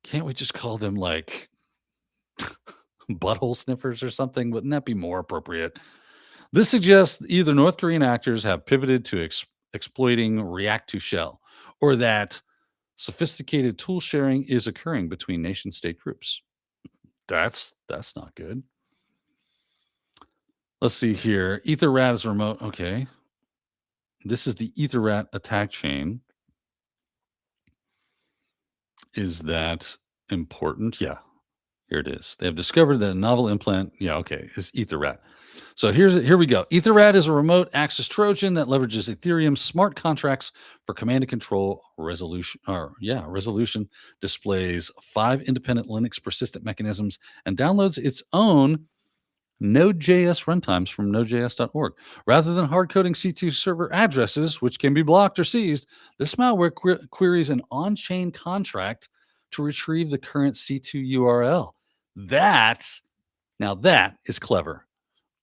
Can't we just call them like butthole sniffers or something? Wouldn't that be more appropriate? This suggests either North Korean actors have pivoted to exploiting React2Shell, or that sophisticated tool sharing is occurring between nation state groups. That's not good. Let's see here. EtherRat is remote. Okay. This is the EtherRat attack chain. Is that important? Yeah. Here it is. They have discovered that a novel implant, is EtherRat. So here we go. EtherRat is a remote access Trojan that leverages Ethereum smart contracts for command and control resolution. Resolution, displays 5 independent Linux persistent mechanisms, and downloads its own Node.js runtimes from nodejs.org. Rather than hard-coding C2 server addresses, which can be blocked or seized, this malware queries an on-chain contract to retrieve the current C2 URL. Now that is clever.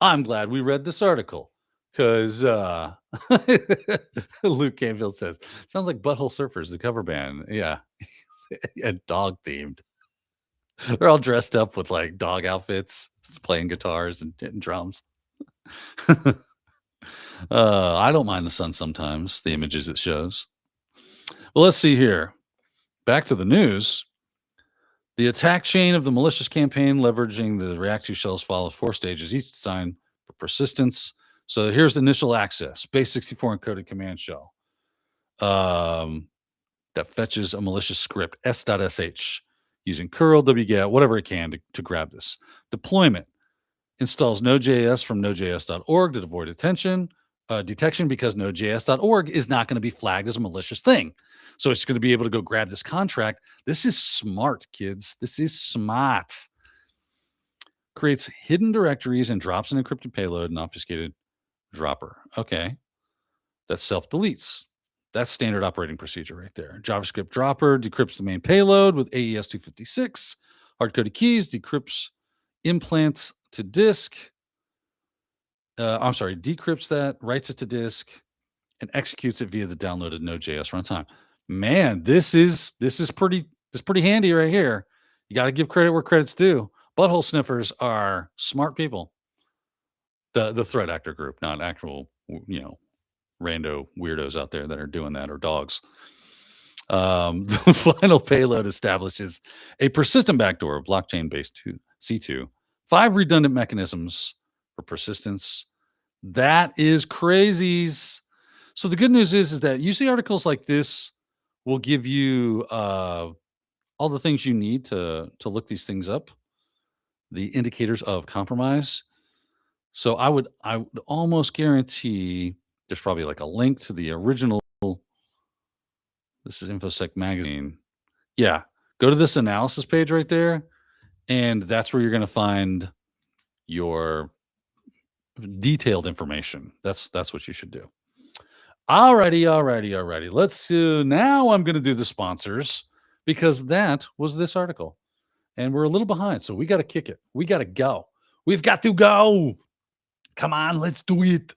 I'm glad we read this article because Luke Canfield says, sounds like Butthole Surfers, the cover band. Yeah. And dog themed. They're all dressed up with like dog outfits, playing guitars and drums. I don't mind the sun sometimes, the images it shows. Well, let's see here. Back to the news. The attack chain of the malicious campaign leveraging the React2Shells follows 4 stages, each designed for persistence. So here's the initial access, base64 encoded command shell that fetches a malicious script, s.sh, using curl, wget, whatever it can to grab this. Deployment installs Node.js from nodejs.org to avoid detection because nodejs.org is not going to be flagged as a malicious thing. So it's going to be able to go grab this contract. This is smart, kids. This is smart. Creates hidden directories and drops an encrypted payload and obfuscated dropper. Okay. That self-deletes. That's standard operating procedure right there. JavaScript dropper decrypts the main payload with AES 256. Hard-coded keys decrypts implant to disk. Decrypts that, writes it to disk, and executes it via the downloaded Node.js runtime. Man, this is pretty handy right here. You got to give credit where credit's due. Butthole sniffers are smart people. The threat actor group, not actual, rando weirdos out there that are doing that, or dogs. The final payload establishes a persistent backdoor, blockchain-based C2, 5 redundant mechanisms for persistence. That is crazies. So the good news is that usually articles like this will give you all the things you need to look these things up, the indicators of compromise. So I would almost guarantee there's probably like a link to the original. This is InfoSec magazine. Yeah, go to this analysis page right there, and that's where you're going to find your detailed information. That's what you should do. Alrighty. Let's do, now I'm going to do the sponsors because that was this article. And we're a little behind, so we got to kick it. We got to go. We've got to go. Come on, let's do it.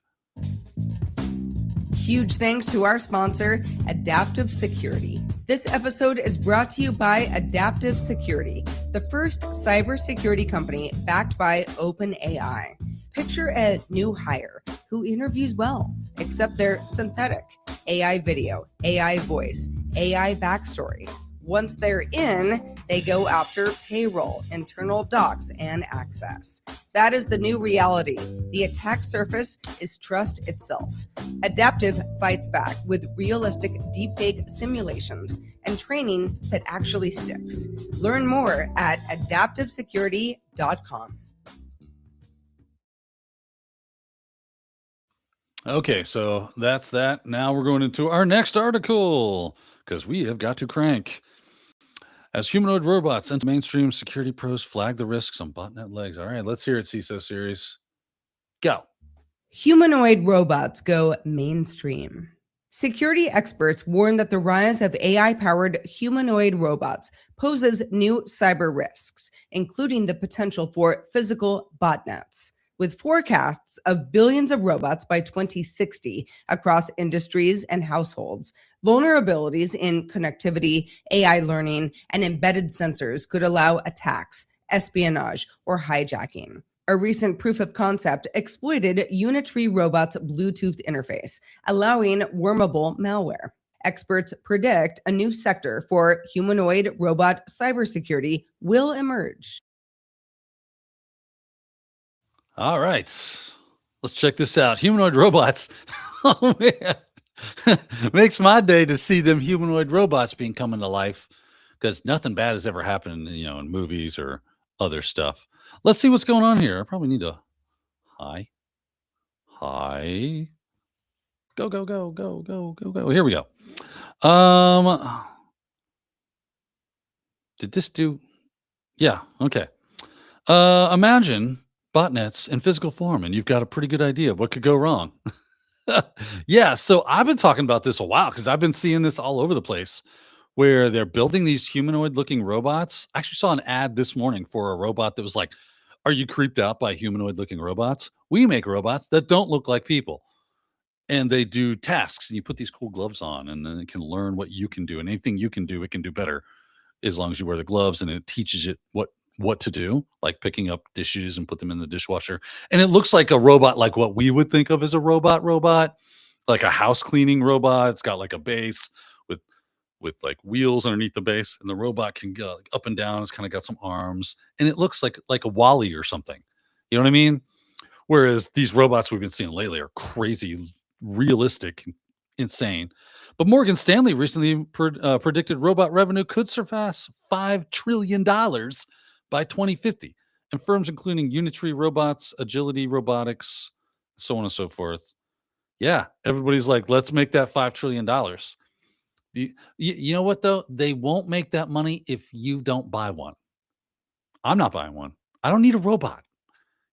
Huge thanks to our sponsor, Adaptive Security. This episode is brought to you by Adaptive Security, the first cybersecurity company backed by OpenAI. Picture a new hire who interviews well, except they're synthetic. AI video, AI voice, AI backstory. Once they're in, they go after payroll, internal docs, and access. That is the new reality. The attack surface is trust itself. Adaptive fights back with realistic deepfake simulations and training that actually sticks. Learn more at adaptivesecurity.com. Okay, so that's that. Now we're going into our next article because we have got to crank. As humanoid robots enter mainstream, security pros flag the risks on botnet legs. All right, let's hear it, CISO series. Go. Humanoid robots go mainstream. Security experts warn that the rise of AI-powered humanoid robots poses new cyber risks, including the potential for physical botnets. With forecasts of billions of robots by 2060 across industries and households, vulnerabilities in connectivity, AI learning, and embedded sensors could allow attacks, espionage, or hijacking. A recent proof of concept exploited Unitree Robot's Bluetooth interface, allowing wormable malware. Experts predict a new sector for humanoid robot cybersecurity will emerge. All right, let's check this out. Humanoid robots. Oh, man. Makes my day to see them humanoid robots being coming to life because nothing bad has ever happened, in movies or other stuff. Let's see what's going on here. I probably need to. Hi. Go. Here we go. Did this do? Yeah. Okay. Imagine botnets in physical form, and you've got a pretty good idea of what could go wrong. Yeah, so I've been talking about this a while because I've been seeing this all over the place where they're building these humanoid looking robots. I actually saw an ad this morning for a robot that was like, "Are you creeped out by humanoid looking robots? We make robots that don't look like people." And they do tasks, and you put these cool gloves on, and then it can learn what you can do. And anything you can do, it can do better as long as you wear the gloves, and it teaches it what to do, like picking up dishes and put them in the dishwasher. And it looks like a robot, like what we would think of as a robot, like a house cleaning robot. It's got like a base with like wheels underneath the base, and the robot can go like, up and down. It's kind of got some arms, and it looks like a Wally or something. You know what I mean? Whereas these robots we've been seeing lately are crazy, realistic, insane. But Morgan Stanley recently predicted robot revenue could surpass $5 trillion by 2050. And firms including Unitree Robots, Agility Robotics, so on and so forth. Yeah, everybody's like, let's make that $5 trillion. You know what, though? They won't make that money if you don't buy one. I'm not buying one. I don't need a robot.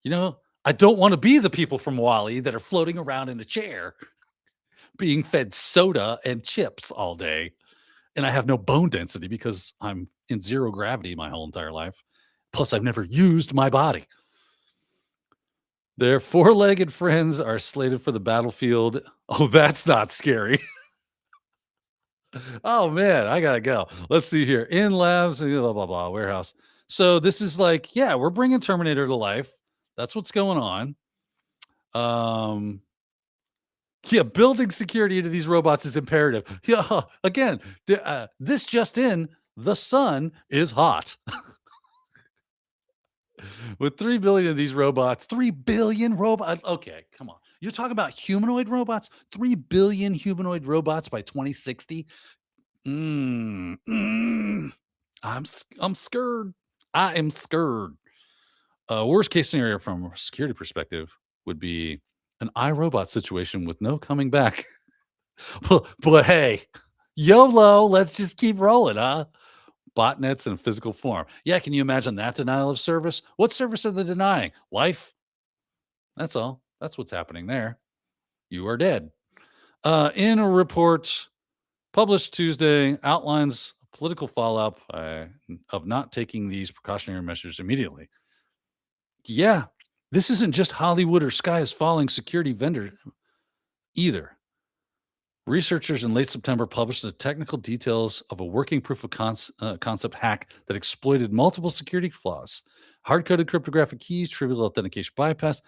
You know, I don't want to be the people from Wally that are floating around in a chair being fed soda and chips all day. And I have no bone density because I'm in zero gravity my whole entire life. Plus, I've never used my body. Their four-legged friends are slated for the battlefield. Oh, that's not scary. Oh, man, I got to go. Let's see here. In labs, blah, blah, blah, warehouse. So this is like, yeah, we're bringing Terminator to life. That's what's going on. Yeah, building security into these robots is imperative. Yeah, again, this just in, the sun is hot. With 3 billion of these robots, 3 billion robots. Okay, come on. You're talking about humanoid robots? 3 billion humanoid robots by 2060? I'm scared. I am scared. Worst case scenario from a security perspective would be an iRobot situation with no coming back. but hey, YOLO, let's just keep rolling, huh? Botnets in physical form. Yeah, can you imagine that denial of service? What service are they denying? Life? That's all. That's what's happening there. You are dead. In a report published Tuesday, outlines political fallout of not taking these precautionary measures immediately. Yeah, this isn't just Hollywood or sky is falling security vendor either. Researchers in late September published the technical details of a working proof of concept hack that exploited multiple security flaws. Hard-coded cryptographic keys, trivial authentication bypass.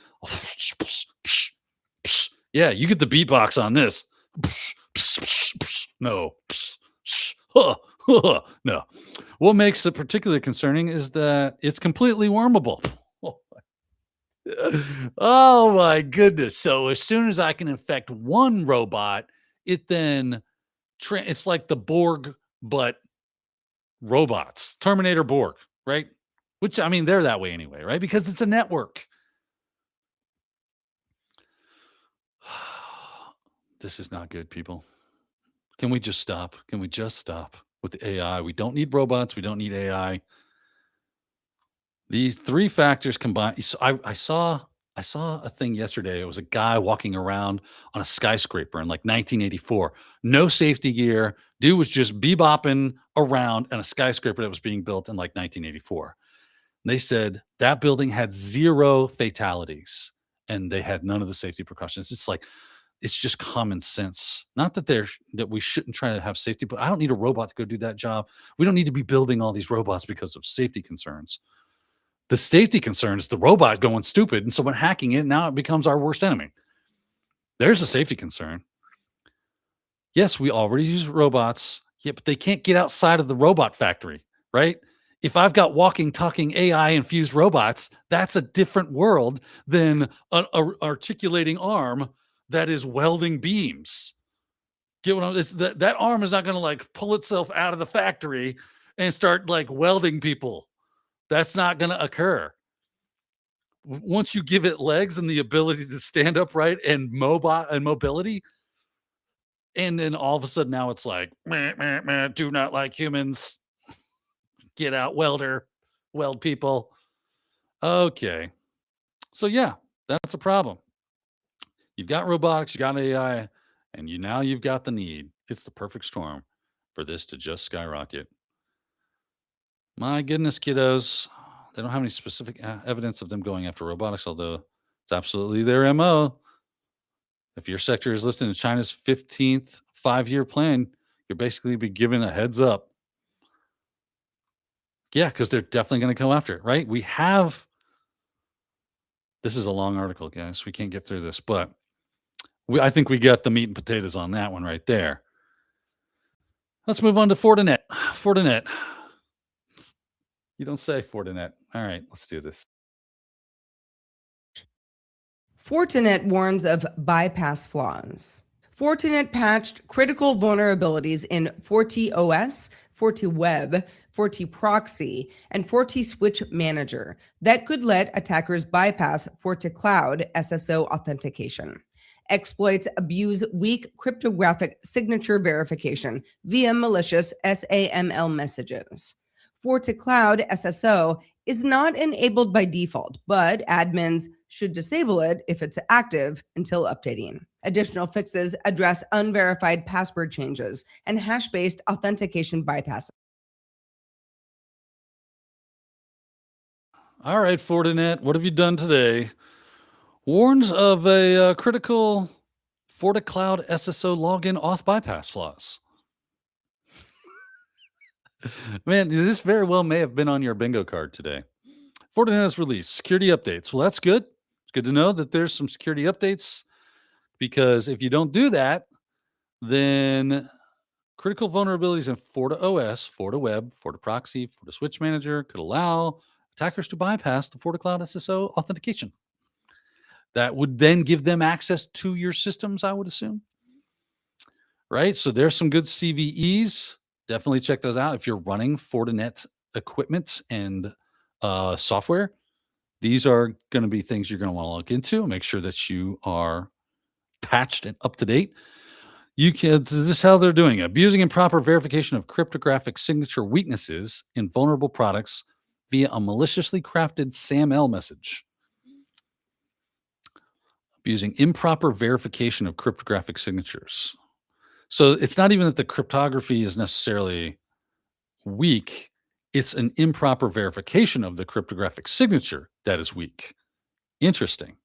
Yeah, you get the beatbox on this. No. No. What makes it particularly concerning is that it's completely wormable. Oh my goodness. So as soon as I can infect one robot, it then it's like the Borg, but robots, Terminator Borg, right? Which, I mean, they're that way anyway, right? Because it's a network. This is not good, people. Can we just stop? Can we just stop with the AI? We don't need robots. We don't need AI. These three factors combined. So I saw a thing yesterday. It was a guy walking around on a skyscraper in like 1984. No safety gear. Dude was just bebopping around on a skyscraper that was being built in like 1984. And they said that building had 0 fatalities and they had none of the safety precautions. It's like, it's just common sense. Not that that we shouldn't try to have safety, but I don't need a robot to go do that job. We don't need to be building all these robots because of safety concerns. The safety concern is the robot going stupid and someone hacking it. Now it becomes our worst enemy. There's a safety concern. Yes, we already use robots. Yeah, but they can't get outside of the robot factory, right? If I've got walking, talking AI infused robots, that's a different world than an articulating arm that is welding beams. Get what that arm is not going to like pull itself out of the factory and start like welding people. That's not going to occur. Once you give it legs and the ability to stand upright and mobility, and then all of a sudden now it's like, meh, meh, meh, do not like humans. Get out, welder, weld people. Okay. So yeah, that's a problem. You've got robotics, you got AI, and you've got the need. It's the perfect storm for this to just skyrocket. My goodness, kiddos. They don't have any specific evidence of them going after robotics, although it's absolutely their MO. If your sector is listed in China's 15th 5-year plan, you're basically be given a heads up. Yeah, because they're definitely going to go after it, right? This is a long article, guys. We can't get through this, but I think we got the meat and potatoes on that one right there. Let's move on to Fortinet. Fortinet. You don't say Fortinet. All right, let's do this. Fortinet warns of bypass flaws. Fortinet patched critical vulnerabilities in FortiOS, FortiWeb, FortiProxy, and FortiSwitch Manager that could let attackers bypass FortiCloud SSO authentication. Exploits abuse weak cryptographic signature verification via malicious SAML messages. FortiCloud SSO is not enabled by default, but admins should disable it if it's active until updating. Additional fixes address unverified password changes and hash-based authentication bypasses. All right, Fortinet, what have you done today? Warns of a critical FortiCloud SSO login auth bypass flaws. Man, this very well may have been on your bingo card today. Fortinet has released security updates. Well, that's good. It's good to know that there's some security updates, because if you don't do that, then critical vulnerabilities in FortiOS, FortiWeb, FortiProxy, FortiSwitch Manager could allow attackers to bypass the FortiCloud SSO authentication. That would then give them access to your systems, I would assume. Right? So there's some good CVEs. Definitely check those out if you're running Fortinet equipment and software. These are going to be things you're going to want to look into. Make sure that you are patched and up to date. This is how they're doing it. Abusing improper verification of cryptographic signature weaknesses in vulnerable products via a maliciously crafted SAML message. Abusing improper verification of cryptographic signatures. So it's not even that the cryptography is necessarily weak. It's an improper verification of the cryptographic signature that is weak. Interesting.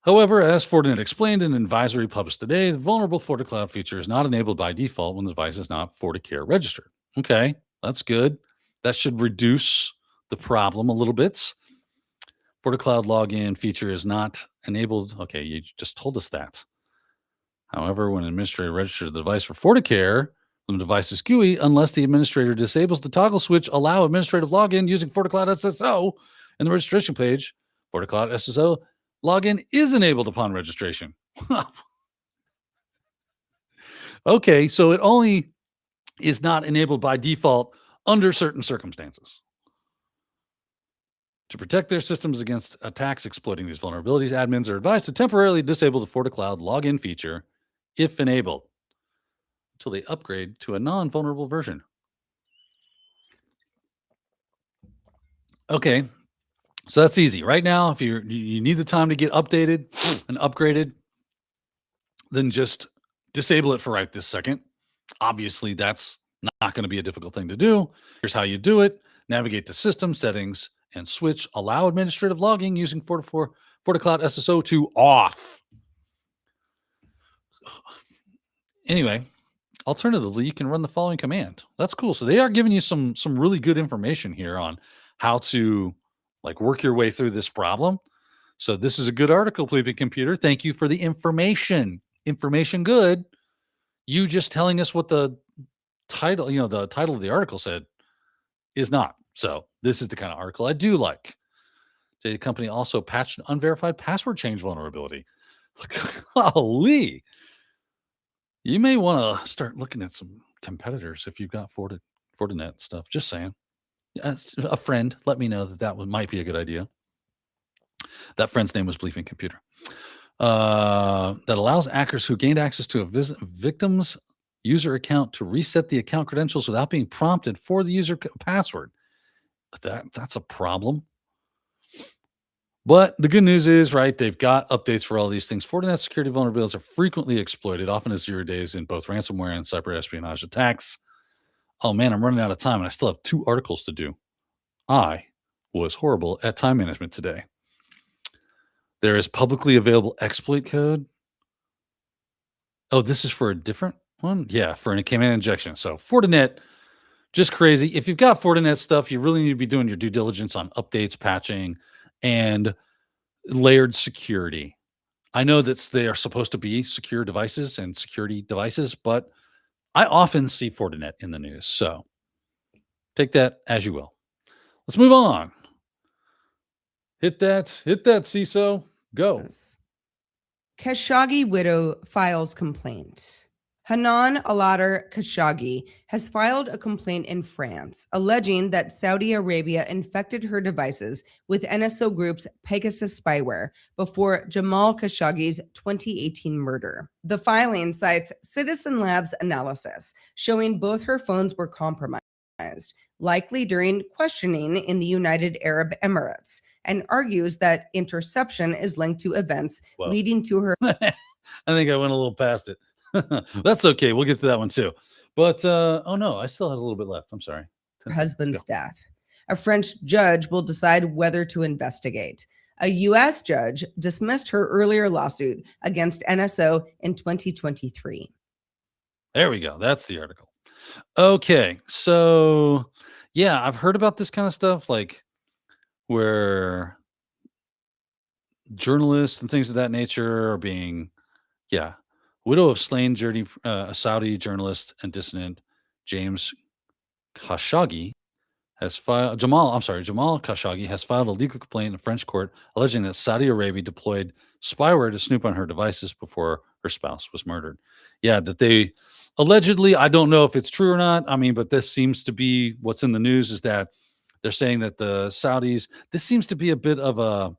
However, as Fortinet explained in an advisory published today, the vulnerable FortiCloud feature is not enabled by default when the device is not FortiCare registered. Okay, that's good. That should reduce the problem a little bit. FortiCloud login feature is not enabled. Okay, you just told us that. However, when an administrator registers the device for FortiCare, when the device is GUI, unless the administrator disables the toggle switch, allow administrative login using FortiCloud SSO in the registration page, FortiCloud SSO login is enabled upon registration. Okay, so it only is not enabled by default under certain circumstances. To protect their systems against attacks exploiting these vulnerabilities, admins are advised to temporarily disable the FortiCloud login feature if enabled until they upgrade to a non-vulnerable version. Okay, so that's easy. Right now, if you need the time to get updated and upgraded, then just disable it for right this second. Obviously, that's not going to be a difficult thing to do. Here's how you do it. Navigate to System Settings and switch Allow Administrative Logging using FortiCloud SSO to off. Anyway, alternatively, you can run the following command. That's cool. So they are giving you some really good information here on how to work your way through this problem. So this is a good article, Bleeping Computer. Thank you for the information. Information good. You just telling us what the title, the title of the article said is not. So this is the kind of article I do like. The company also patched an unverified password change vulnerability. Holy. You may want to start looking at some competitors if you've got Fortinet stuff. Just saying. A friend let me know that might be a good idea. That friend's name was Bleeping Computer. That allows hackers who gained access to a victim's user account to reset the account credentials without being prompted for the user password. That's a problem. But the good news is, right, they've got updates for all these things. Fortinet security vulnerabilities are frequently exploited, often as 0 days in both ransomware and cyber espionage attacks. Oh man, I'm running out of time and I still have 2 articles to do. I was horrible at time management today. There is publicly available exploit code. Oh, this is for a different one? Yeah, for an command injection. So Fortinet, just crazy. If you've got Fortinet stuff, you really need to be doing your due diligence on updates, patching, and layered security. I know that they are supposed to be secure devices and security devices, but I often see Fortinet in the news. So take that as you will. Let's move on. Hit that CISO. Go. Kashoggi widow files complaint. Hanan Alatar Kashoggi has filed a complaint in France alleging that Saudi Arabia infected her devices with NSO Group's Pegasus spyware before Jamal Khashoggi's 2018 murder. The filing cites Citizen Labs analysis showing both her phones were compromised, likely during questioning in the United Arab Emirates, and argues that interception is linked to events leading to her. I think I went a little past it. That's okay. We'll get to that one too. But oh no, I still had a little bit left. I'm sorry. Husband's death. A French judge will decide whether to investigate. A U.S. judge dismissed her earlier lawsuit against NSO in 2023. There we go. That's the article. Okay. So yeah, I've heard about this kind of stuff, like where journalists and things of that nature are being, widow of slain a Saudi journalist and dissident James Khashoggi has filed. Jamal Khashoggi has filed a legal complaint in a French court alleging that Saudi Arabia deployed spyware to snoop on her devices before her spouse was murdered. Yeah, that they allegedly, I don't know if it's true or not. I mean, but this seems to be what's in the news, is that they're saying that the Saudis, this seems to be a bit of a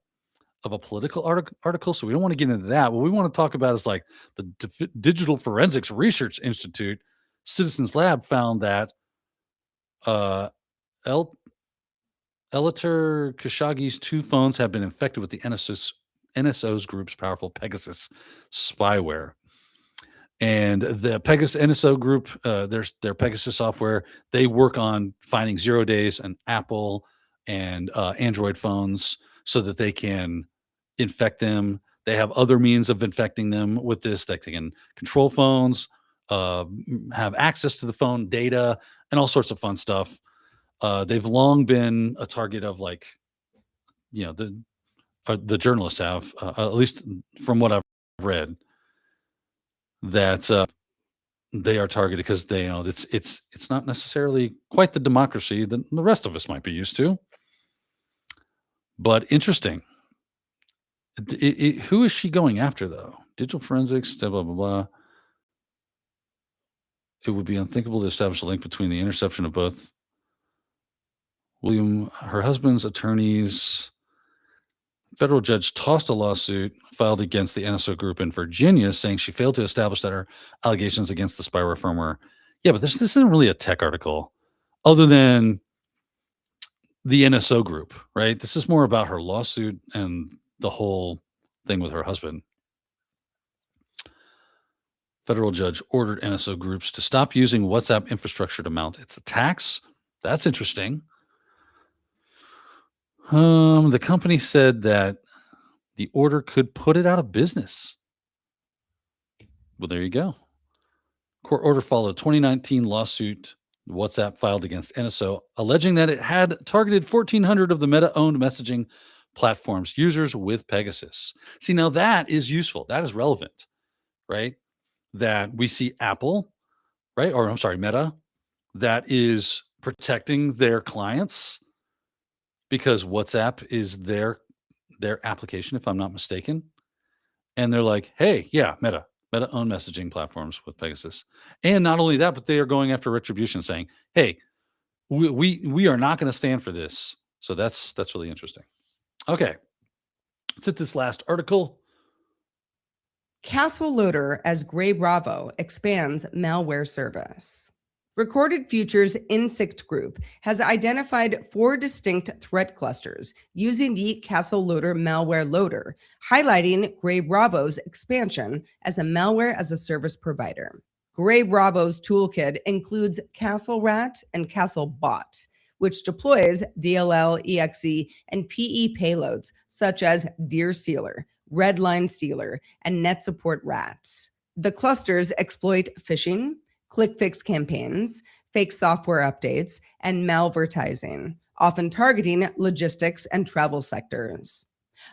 political article, so we don't want to get into that. What we want to talk about is like the Digital Forensics Research Institute, Citizens Lab found that Elater Khashoggi's 2 phones have been infected with the NSO's group's powerful Pegasus spyware. And the Pegasus NSO group, their Pegasus software, they work on finding 0 days and Apple and Android phones so that they can infect them. They have other means of infecting them with this. They can control phones, have access to the phone data, and all sorts of fun stuff. They've long been a target of, like, the journalists have, at least from what I've read, that they are targeted because they, it's not necessarily quite the democracy that the rest of us might be used to. But interesting. Who is she going after, though? Digital forensics, blah, blah, blah. It would be unthinkable to establish a link between the interception of both her husband's attorneys. Federal judge tossed a lawsuit filed against the NSO group in Virginia, saying she failed to establish that her allegations against the spyware firmware. Yeah, but this isn't really a tech article, other than the NSO group, right? This is more about her lawsuit and the whole thing with her husband. Federal judge ordered NSO groups to stop using WhatsApp infrastructure to mount its attacks. That's interesting. The company said that the order could put it out of business. Well, there you go. Court order followed a 2019 lawsuit WhatsApp filed against NSO, alleging that it had targeted 1,400 of the Meta-owned messaging platforms users with Pegasus. See, now that is useful. That is relevant, right? That we see Apple, right? Or I'm sorry, Meta, that is protecting their clients because WhatsApp is their application, if I'm not mistaken. And they're like, hey, yeah, Meta-owned messaging platforms with Pegasus. And not only that, but they are going after retribution, saying, hey, we are not going to stand for this. So that's really interesting. Okay, let's hit this last article. Castle Loader as Grey Bravo expands malware service. Recorded Future's Insect Group has identified 4 distinct threat clusters using the Castle Loader malware loader, highlighting Gray Bravo's expansion as a malware as a service provider. Gray Bravo's toolkit includes Castle Rat and Castle Bot, which deploys DLL, EXE, and PE payloads such as Deer Stealer, Redline Stealer, and Net Support Rats. The clusters exploit phishing, click-fix campaigns, fake software updates, and malvertising, often targeting logistics and travel sectors.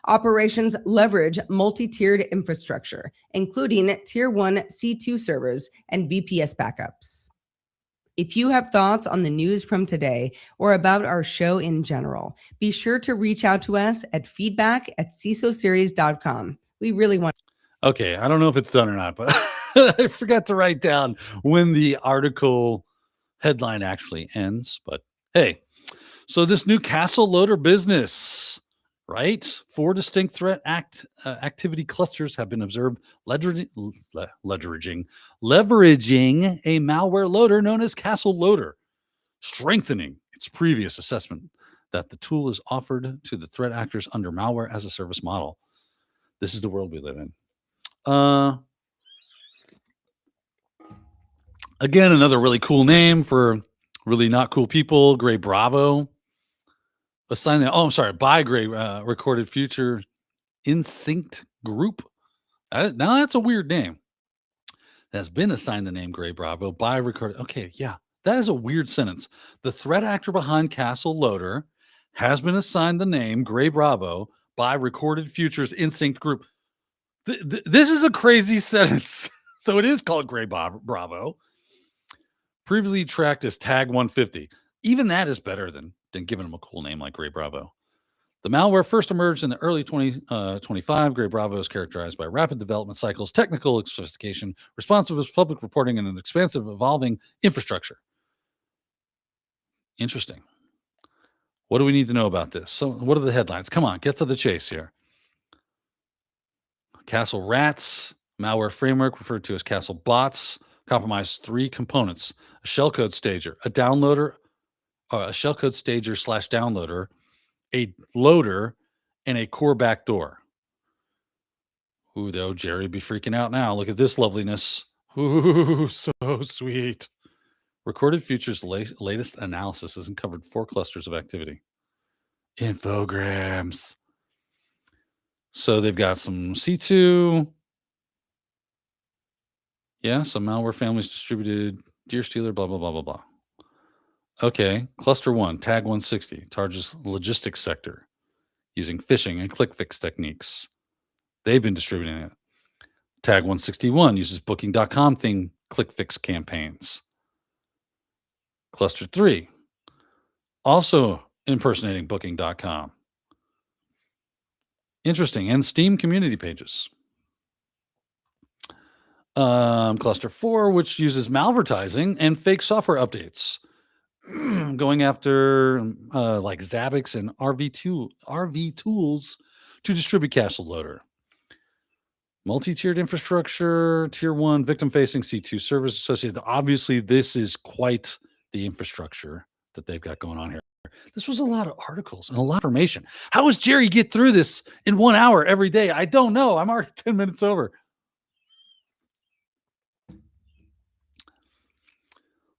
Operations leverage multi-tiered infrastructure, including Tier 1 C2 servers and VPS backups. If you have thoughts on the news from today or about our show in general, be sure to reach out to us at feedback@cisoseries.com. We really want. Okay, I don't know if it's done or not, but I forgot to write down when the article headline actually ends. But hey, so this new Castle Loader business, right? 4 distinct threat activity clusters have been observed leveraging a malware loader known as Castle Loader, strengthening its previous assessment that the tool is offered to the threat actors under malware as a service model. This is the world we live in. Again, another really cool name for really not cool people. Gray Bravo. Assigned that. Oh, I'm sorry. By Gray Recorded Future Instinct Group. Now that's a weird name. Has been assigned the name Gray Bravo by Recorded. Okay, yeah, that is a weird sentence. The threat actor behind Castle Loader has been assigned the name Gray Bravo by Recorded Future's Instinct Group. This is a crazy sentence. So it is called Gray Bravo. Previously tracked as Tag 150. Even that is better than giving them a cool name like Gray Bravo. The malware first emerged in the early 2025. Gray Bravo is characterized by rapid development cycles, technical sophistication, responsiveness, public reporting, and an expansive, evolving infrastructure. Interesting. What do we need to know about this? So what are the headlines? Come on, get to the chase here. Castle Rats, malware framework referred to as Castle Bots, compromised 3 components: a shellcode stager, a downloader, a shellcode stager / downloader, a loader, and a core backdoor. Ooh, though, Jerry be freaking out now. Look at this loveliness. Ooh, so sweet. Recorded Future's latest analysis has uncovered 4 clusters of activity. Infograms. So they've got some C2. Yeah, some malware families distributed, Deer Stealer, blah, blah, blah, blah, blah. Okay, cluster 1, Tag 160, targets logistics sector using phishing and click fix techniques. They've been distributing it. Tag 161 uses booking.com thing click fix campaigns. Cluster 3, also impersonating booking.com. Interesting. And Steam community pages. Cluster 4, which uses malvertising and fake software updates. Going after like Zabbix and RV tools to distribute Castle Loader. Multi-tiered infrastructure, Tier 1, victim-facing C2 servers associated. Obviously, this is quite the infrastructure that they've got going on here. This was a lot of articles and a lot of information. How does Jerry get through this in 1 hour every day? I don't know. I'm already 10 minutes over.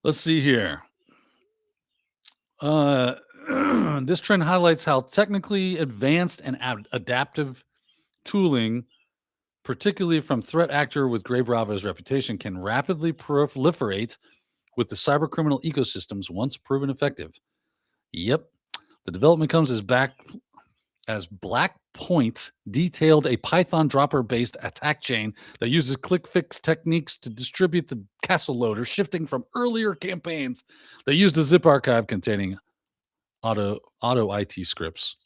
Let's see here. This trend highlights how technically advanced and adaptive tooling, particularly from threat actor with Gray Bravo's reputation, can rapidly proliferate with the cybercriminal ecosystems once proven effective. Yep. The development comes as Blackpoint detailed a Python dropper-based attack chain that uses click-fix techniques to distribute the Castle Loader, shifting from earlier campaigns that used a zip archive containing auto IT scripts.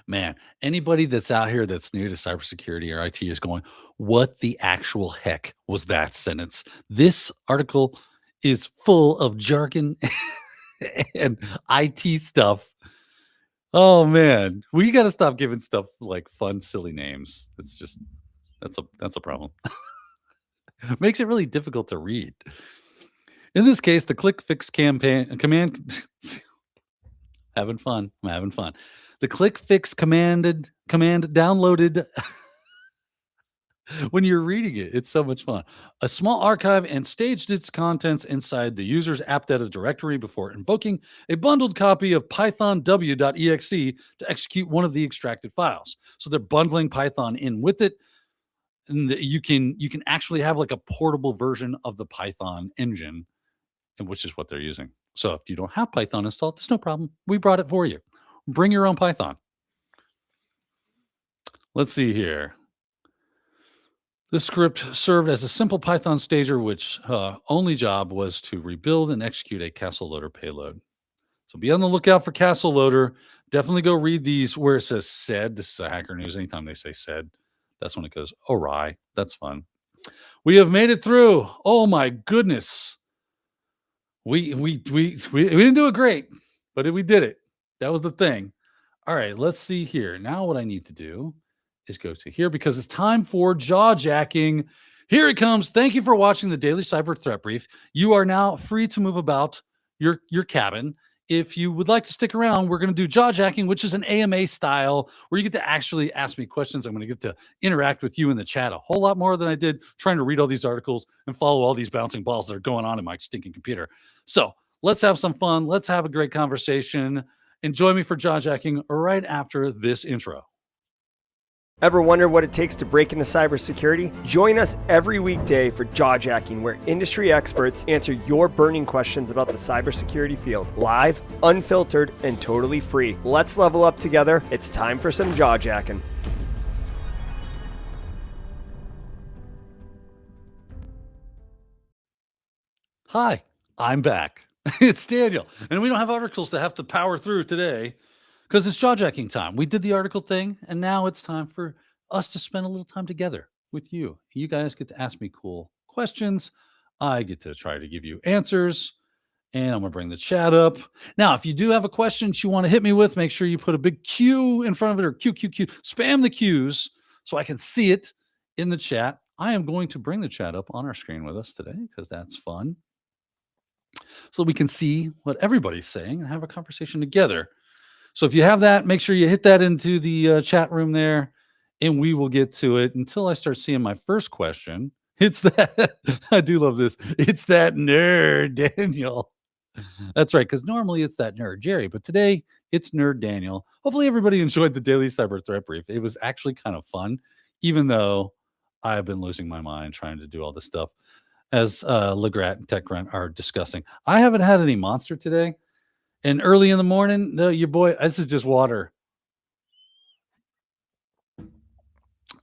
Man, anybody that's out here that's new to cybersecurity or IT is going, what the actual heck was that sentence? This article is full of jargon and IT stuff. Oh man, we got to stop giving stuff like fun, silly names. It's just that's a problem. Makes it really difficult to read. In this case, the click fix command having fun. I'm having fun. The click fix command downloaded when you're reading it. It's so much fun. A small archive and staged its contents inside the user's app data directory before invoking a bundled copy of python.w.exe to execute one of the extracted files. So they're bundling Python in with it. And you can actually have like a portable version of the Python engine, and which is what they're using. So if you don't have Python installed, that's no problem. We brought it for you. Bring your own Python. Let's see here. This script served as a simple Python stager, which only job was to rebuild and execute a castle loader payload. So be on the lookout for castle loader. Definitely go read these where it says said. This is a Hacker News. Anytime they say said, that's when it goes awry. That's fun. We have made it through. Oh my goodness. We didn't do it great, but we did it. That was the thing. All right, let's see here. Now what I need to do is go to here because it's time for Jawjacking. Here it comes. Thank you for watching the Daily Cyber Threat Brief. You are now free to move about your cabin. If you would like to stick around, we're going to do Jawjacking, which is an AMA style where you get to actually ask me questions. I'm going to get to interact with you in the chat a whole lot more than I did trying to read all these articles and follow all these bouncing balls that are going on in my stinking computer. So let's have some fun. Let's have a great conversation. And join me for Jawjacking right after this intro. Ever wonder what it takes to break into cybersecurity? Join us every weekday for Jawjacking, where industry experts answer your burning questions about the cybersecurity field. Live, unfiltered, and totally free. Let's level up together. It's time for some Jawjacking. Hi, I'm back. It's Daniel. And we don't have articles to have to power through today because it's Jawjacking time. We did the article thing, and now it's time for us to spend a little time together with you. You guys get to ask me cool questions. I get to try to give you answers, and I'm going to bring the chat up. Now, if you do have a question you want to hit me with, make sure you put a big Q in front of it, or Q. Spam the Qs so I can see it in the chat. I am going to bring the chat up on our screen with us today because that's fun. So we can see what everybody's saying and have a conversation together. So if you have that, make sure you hit that into the chat room there, and we will get to it until I start seeing my first question. It's that, I do love this. It's that nerd, Daniel. That's right, because normally it's that nerd, Jerry, but today it's nerd Daniel. Hopefully everybody enjoyed the Daily Cyber Threat Brief. It was actually kind of fun, even though I've been losing my mind trying to do all this stuff, as Legrat and TechGrunt are discussing. I haven't had any monster today. And early in the morning, no, your boy, this is just water.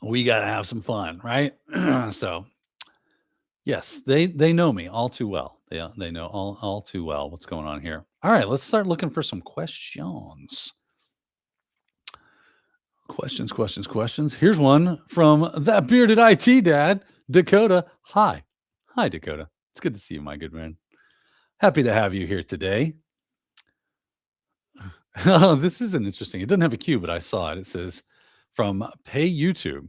We got to have some fun, right? So, yes, they know me all too well. They know all too well what's going on here. All right, let's start looking for some questions. Questions. Here's one from that bearded IT dad, Dakota. Hi, Dakota. It's good to see you, my good man. Happy to have you here today. Oh, this isn't interesting. It doesn't have a Q, but I saw it. It says from Pay YouTube.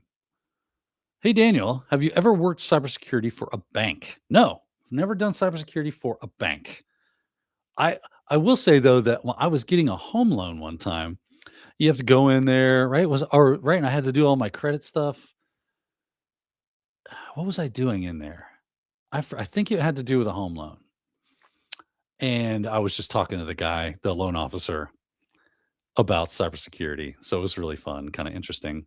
Hey, Daniel, have you ever worked cybersecurity for a bank? No, I've never done cybersecurity for a bank. I will say, though, that when I was getting a home loan one time, you have to go in there, right? And I had to do all my credit stuff. What was I doing in there? I think it had to do with a home loan. And I was just talking to the guy, the loan officer, about cybersecurity. So it was really fun, kind of interesting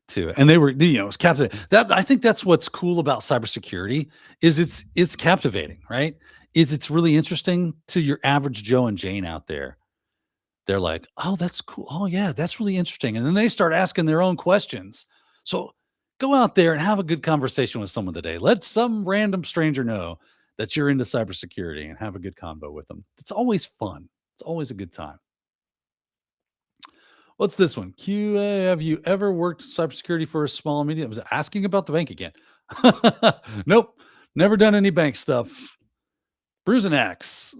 too. And they were, it was captivating. I think that's what's cool about cybersecurity is it's captivating, right? It's really interesting to your average Joe and Jane out there. They're like, oh, that's cool. Oh yeah, that's really interesting. And then they start asking their own questions. So go out there and have a good conversation with someone today. Let some random stranger know that you're into cybersecurity and have a good convo with them. It's always fun. It's always a good time. What's this one? QA, have you ever worked cybersecurity for a small and medium? I was asking about the bank again. Nope. Never done any bank stuff. Bruise and Axe.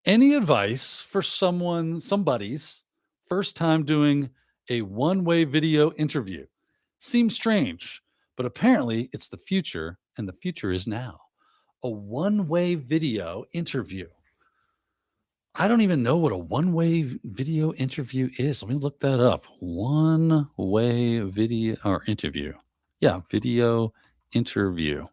Any advice for somebody's first time doing a one-way video interview? Seems strange, but apparently it's the future, and the future is now. A one-way video interview. I don't even know what a one-way video interview is. Let me look that up. One-way video or interview. Yeah, video interview.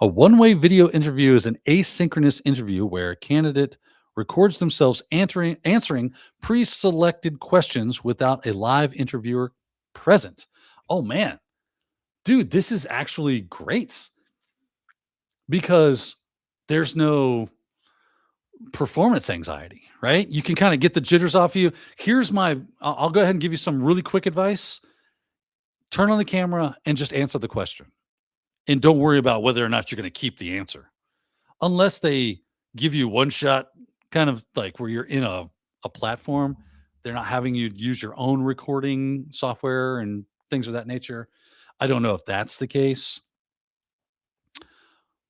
A one-way video interview is an asynchronous interview where a candidate records themselves answering pre-selected questions without a live interviewer present. Oh man, dude, this is actually great because there's no performance anxiety, right? You can kind of get the jitters off you. I'll go ahead and give you some really quick advice. Turn on the camera and just answer the question. And don't worry about whether or not you're going to keep the answer. Unless they give you one shot, kind of like where you're in a platform, they're not having you use your own recording software and things of that nature. I don't know if that's the case.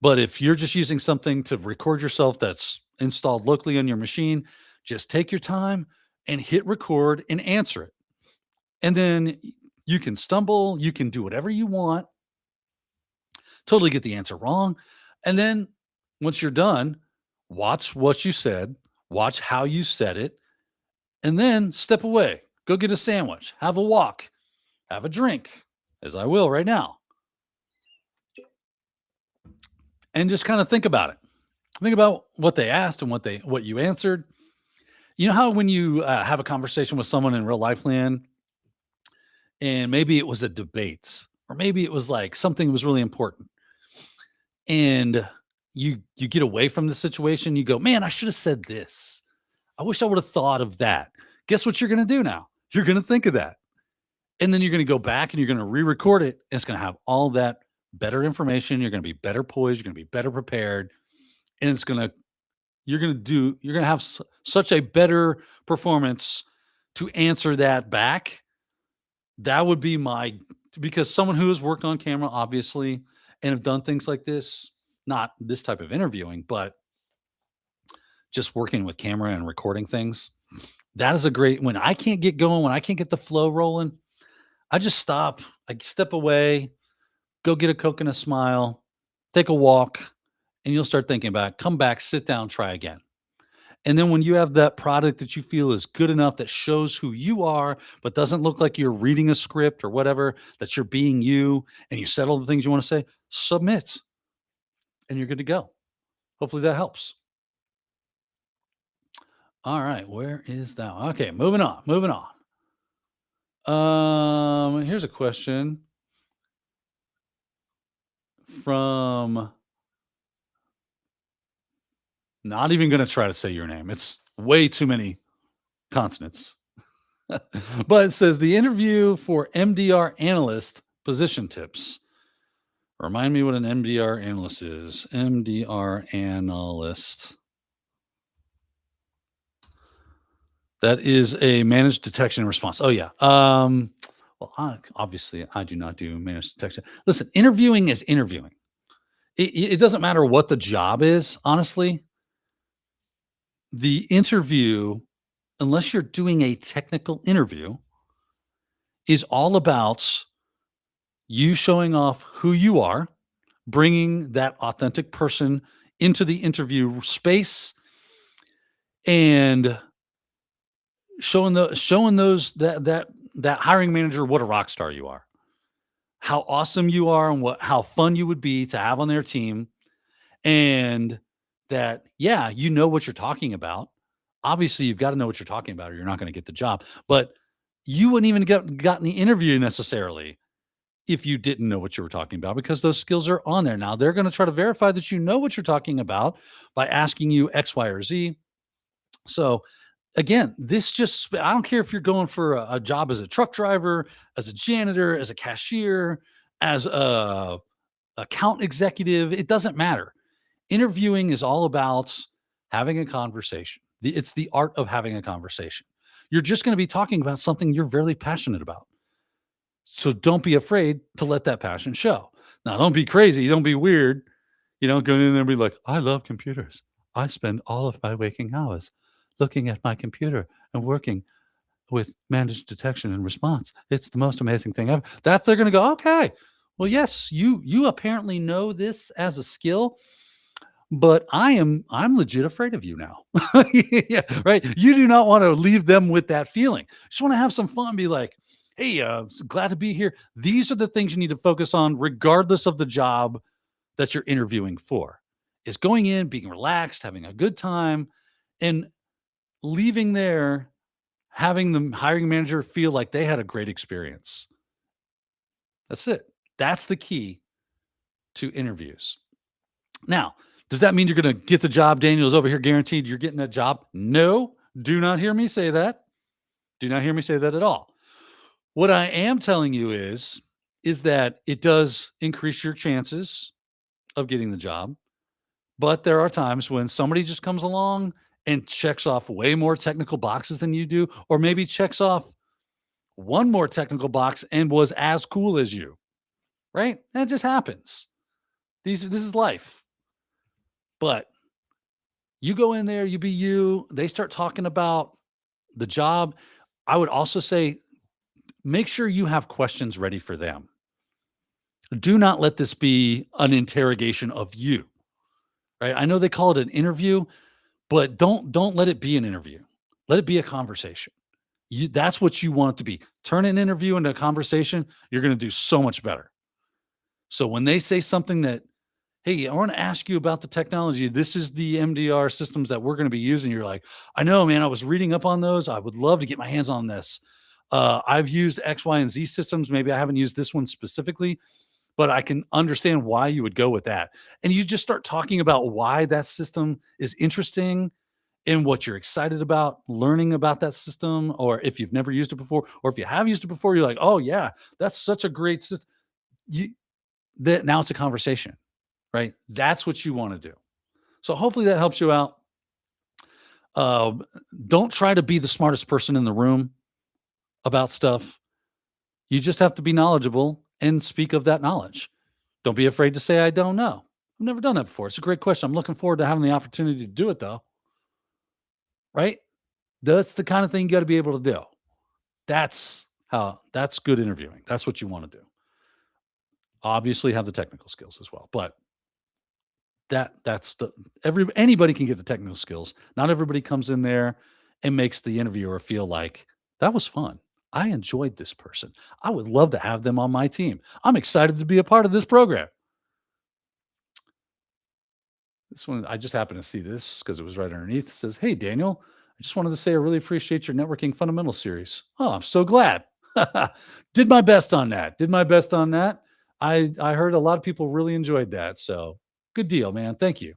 But if you're just using something to record yourself that's installed locally on your machine, just take your time and hit record and answer it. And then you can stumble, you can do whatever you want, totally get the answer wrong. And then once you're done, watch what you said, watch how you said it, and then step away. Go get a sandwich, have a walk, have a drink, as I will right now. And just kind of think about it. Think about what they asked and what you answered. You know how when you have a conversation with someone in real life land, and maybe it was a debate, or maybe it was like something that was really important, and you get away from the situation, you go, man, I should have said this. I wish I would have thought of that. Guess what you're going to do now? You're going to think of that. And then you're going to go back and you're going to re-record it. And it's going to have all that better information. You're going to be better poised. You're going to be better prepared. And you're going to have such a better performance to answer that back. That would be because someone who has worked on camera, obviously, and have done things like this, not this type of interviewing, but just working with camera and recording things. That is when I can't get going, when I can't get the flow rolling, I just stop. I step away, go get a Coke and a smile, take a walk, and you'll start thinking about it. Come back, sit down, try again. And then when you have that product that you feel is good enough, that shows who you are, but doesn't look like you're reading a script or whatever, that you're being you, and you said all the things you want to say, submit. And you're good to go. Hopefully that helps. All right, where is that? Okay, moving on. Here's a question from, not even going to try to say your name. It's way too many consonants. But it says the interview for MDR analyst position tips. Remind me what an MDR analyst is. MDR analyst. That is a managed detection and response. Oh, yeah. Obviously, I do not do managed detection. Listen, interviewing is interviewing. It doesn't matter what the job is, honestly. The interview, unless you're doing a technical interview, is all about you showing off who you are, bringing that authentic person into the interview space, and showing that hiring manager what a rock star you are, how awesome you are, and how fun you would be to have on their team, and that, yeah, you know what you're talking about. Obviously, you've got to know what you're talking about, or you're not going to get the job. But you wouldn't even gotten the interview necessarily if you didn't know what you were talking about, because those skills are on there. Now, they're going to try to verify that you know what you're talking about by asking you X, Y, or Z. So again, I don't care if you're going for a job as a truck driver, as a janitor, as a cashier, as a account executive, it doesn't matter. Interviewing is all about having a conversation. It's the art of having a conversation. You're just going to be talking about something you're very passionate about. So don't be afraid to let that passion show. Now, don't be crazy. Don't be weird. Go in there and be like, I love computers. I spend all of my waking hours looking at my computer and working with managed detection and response. It's the most amazing thing ever. They're going to go, okay, Well, yes, you apparently know this as a skill, but I'm legit afraid of you now. Yeah, right. You do not want to leave them with that feeling. Just want to have some fun. Be like, hey, glad to be here. These are the things you need to focus on, regardless of the job that you're interviewing for. Is going in, being relaxed, having a good time, and leaving there, having the hiring manager feel like they had a great experience. That's it. That's the key to interviews. Now, does that mean you're going to get the job? Daniel's over here guaranteed you're getting that job? No, do not hear me say that. Do not hear me say that at all. What I am telling you is that it does increase your chances of getting the job. But there are times when somebody just comes along and checks off way more technical boxes than you do, or maybe checks off one more technical box and was as cool as you, right? That just happens. This is life. But you go in there, you be you, they start talking about the job. I would also say, make sure you have questions ready for them. Do not let this be an interrogation of you, right? I know they call it an interview, but don't let it be an interview. Let it be a conversation. That's what you want it to be. Turn an interview into a conversation. You're going to do so much better. So when they say something that, hey, I want to ask you about the technology. This is the MDR systems that we're going to be using. You're like, I know, man, I was reading up on those. I would love to get my hands on this. I've used X, Y, and Z systems. Maybe I haven't used this one specifically, but I can understand why you would go with that. And you just start talking about why that system is interesting and what you're excited about learning about that system, or if you've never used it before, or if you have used it before, you're like, oh yeah, that's such a great system. Now it's a conversation, right? That's what you want to do. So hopefully that helps you out. Don't try to be the smartest person in the room about stuff. You just have to be knowledgeable and speak of that knowledge. Don't be afraid to say, I don't know. I've never done that before. It's a great question. I'm looking forward to having the opportunity to do it though. Right? That's the kind of thing you got to be able to do. That's good interviewing. That's what you want to do. Obviously have the technical skills as well, but anybody can get the technical skills. Not everybody comes in there and makes the interviewer feel like that was fun. I enjoyed this person. I would love to have them on my team. I'm excited to be a part of this program. This one, I just happened to see this because it was right underneath. It says, hey, Daniel, I just wanted to say I really appreciate your networking fundamental series. Oh, I'm so glad. Did my best on that. I heard a lot of people really enjoyed that. So good deal, man. Thank you.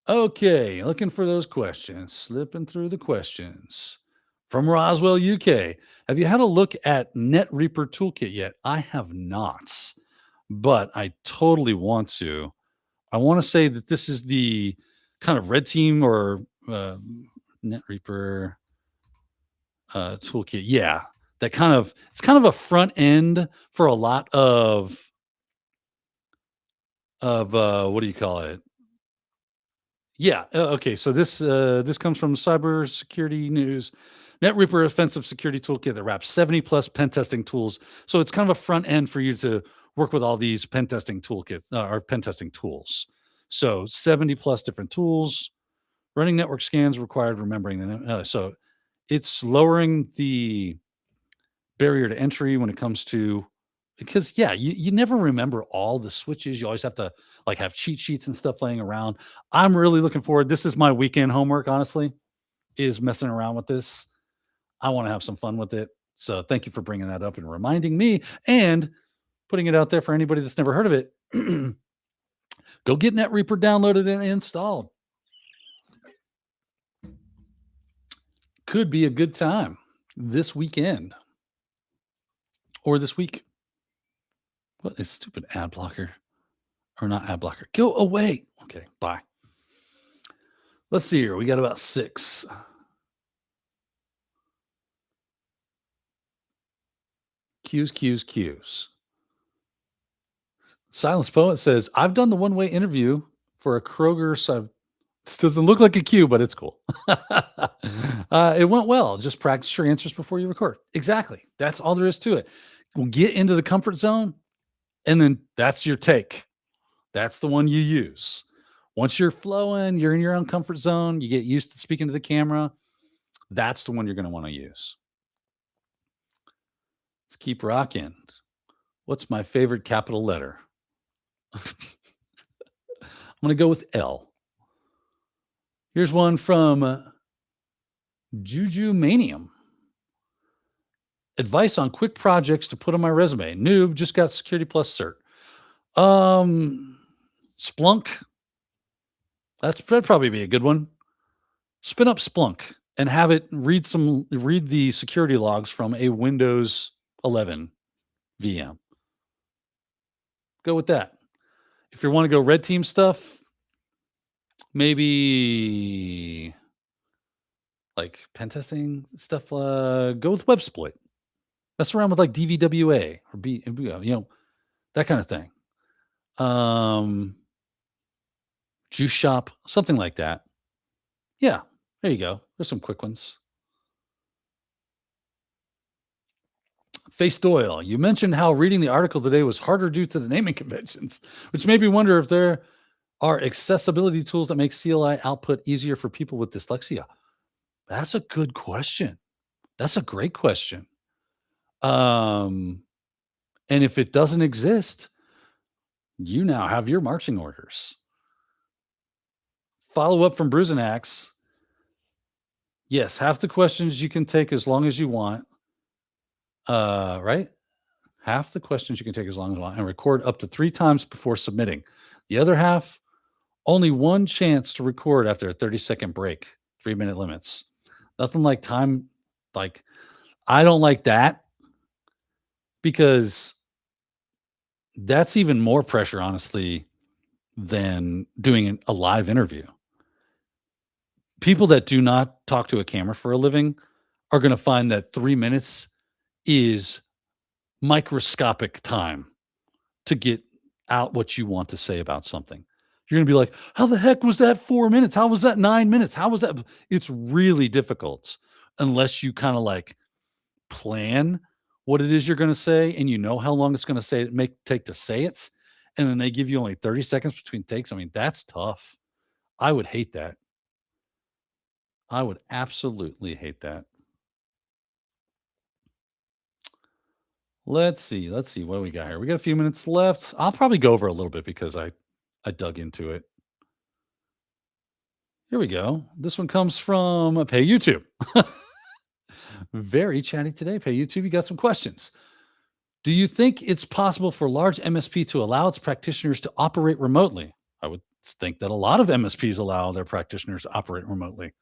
Okay, looking for those questions. Slipping through the questions. From Roswell, UK. Have you had a look at NetReaper Toolkit yet? I have not, but I totally want to. I want to say that this is the kind of red team or NetReaper toolkit. Yeah, it's kind of a front end for a lot of what do you call it? Yeah. Okay. So this comes from Cybersecurity News. NetReaper Offensive Security Toolkit that wraps 70 plus pen testing tools. So it's kind of a front end for you to work with all these pen testing toolkits or pen testing tools. So 70 plus different tools, running network scans required, remembering them. So it's lowering the barrier to entry when it comes to, because yeah, you never remember all the switches. You always have to like have cheat sheets and stuff laying around. I'm really looking forward. This is my weekend homework, honestly, is messing around with this. I want to have some fun with it. So thank you for bringing that up and reminding me and putting it out there for anybody that's never heard of it. Go get NetReaper downloaded and installed. Could be a good time this weekend or this week. What is stupid ad blocker? Or not ad blocker. Go away. Okay, bye. Let's see here. We got about 6. Q's. Silence Poet says, I've done the one-way interview for a Kroger. So this doesn't look like a Q, but it's cool. It went well. Just practice your answers before you record. Exactly. That's all there is to it. Well, get into the comfort zone, and then that's your take. That's the one you use. Once you're flowing, you're in your own comfort zone, you get used to speaking to the camera, that's the one you're going to want to use. Let's keep rocking. What's my favorite capital letter? I'm going to go with L. Here's one from Juju Manium. Advice on quick projects to put on my resume. Noob, just got Security Plus cert. Splunk. That'd probably be a good one. Spin up Splunk and have it read the security logs from a Windows 11 VM. Go with that. If you want to go red team stuff, maybe like pen testing stuff, go with Websploit. Mess around with like DVWA or that kind of thing. Juice Shop, something like that. Yeah, there you go. There's some quick ones. Face Doyle, you mentioned how reading the article today was harder due to the naming conventions, which made me wonder if there are accessibility tools that make CLI output easier for people with dyslexia. That's a good question. That's a great question. And if it doesn't exist, you now have your marching orders. Follow up from Bruzenax. Yes, half the questions you can take as long as you want. Right? Half the questions you can take as long as you want and record up to 3 times before submitting. The other half, only one chance to record after a 30-second break, 3-minute limits. Nothing like time. Like, I don't like that because that's even more pressure, honestly, than doing a live interview. People that do not talk to a camera for a living are going to find that 3 minutes is microscopic time to get out what you want to say about something. You're going to be like, how the heck was that 4 minutes? How was that 9 minutes? How was that? It's really difficult unless you kind of like plan what it is you're going to say and you know how long it's going to take to say it. And then they give you only 30 seconds between takes. I mean, that's tough. I would hate that. I would absolutely hate that. Let's see. What do we got here? We got a few minutes left. I'll probably go over a little bit because I dug into it. Here we go. This one comes from Pay YouTube. Very chatty today, Pay YouTube. You got some questions. Do you think it's possible for large MSP to allow its practitioners to operate remotely? I would think that a lot of MSPs allow their practitioners to operate remotely.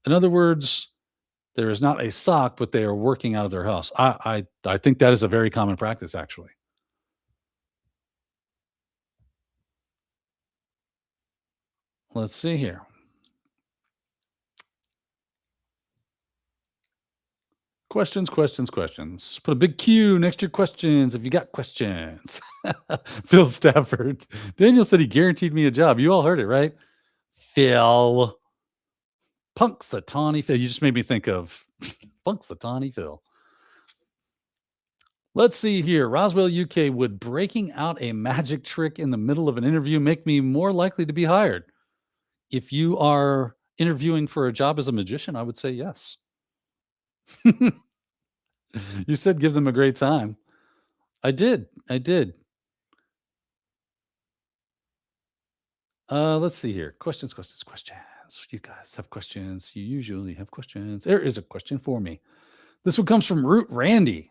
In other words, there is not a SOC, but they are working out of their house. I think that is a very common practice, actually. Let's see here. Questions. Put a big Q next to your questions if you got questions. Phil Stafford. Daniel said he guaranteed me a job. You all heard it, right? Phil. Punxsutawney Phil. You just made me think of Punxsutawney Phil. Let's see here. Roswell, UK. Would breaking out a magic trick in the middle of an interview make me more likely to be hired? If you are interviewing for a job as a magician, I would say yes. You said give them a great time. I did. Let's see here. Questions. You guys have questions. You usually have questions. There is a question for me. This one comes from Root Randy.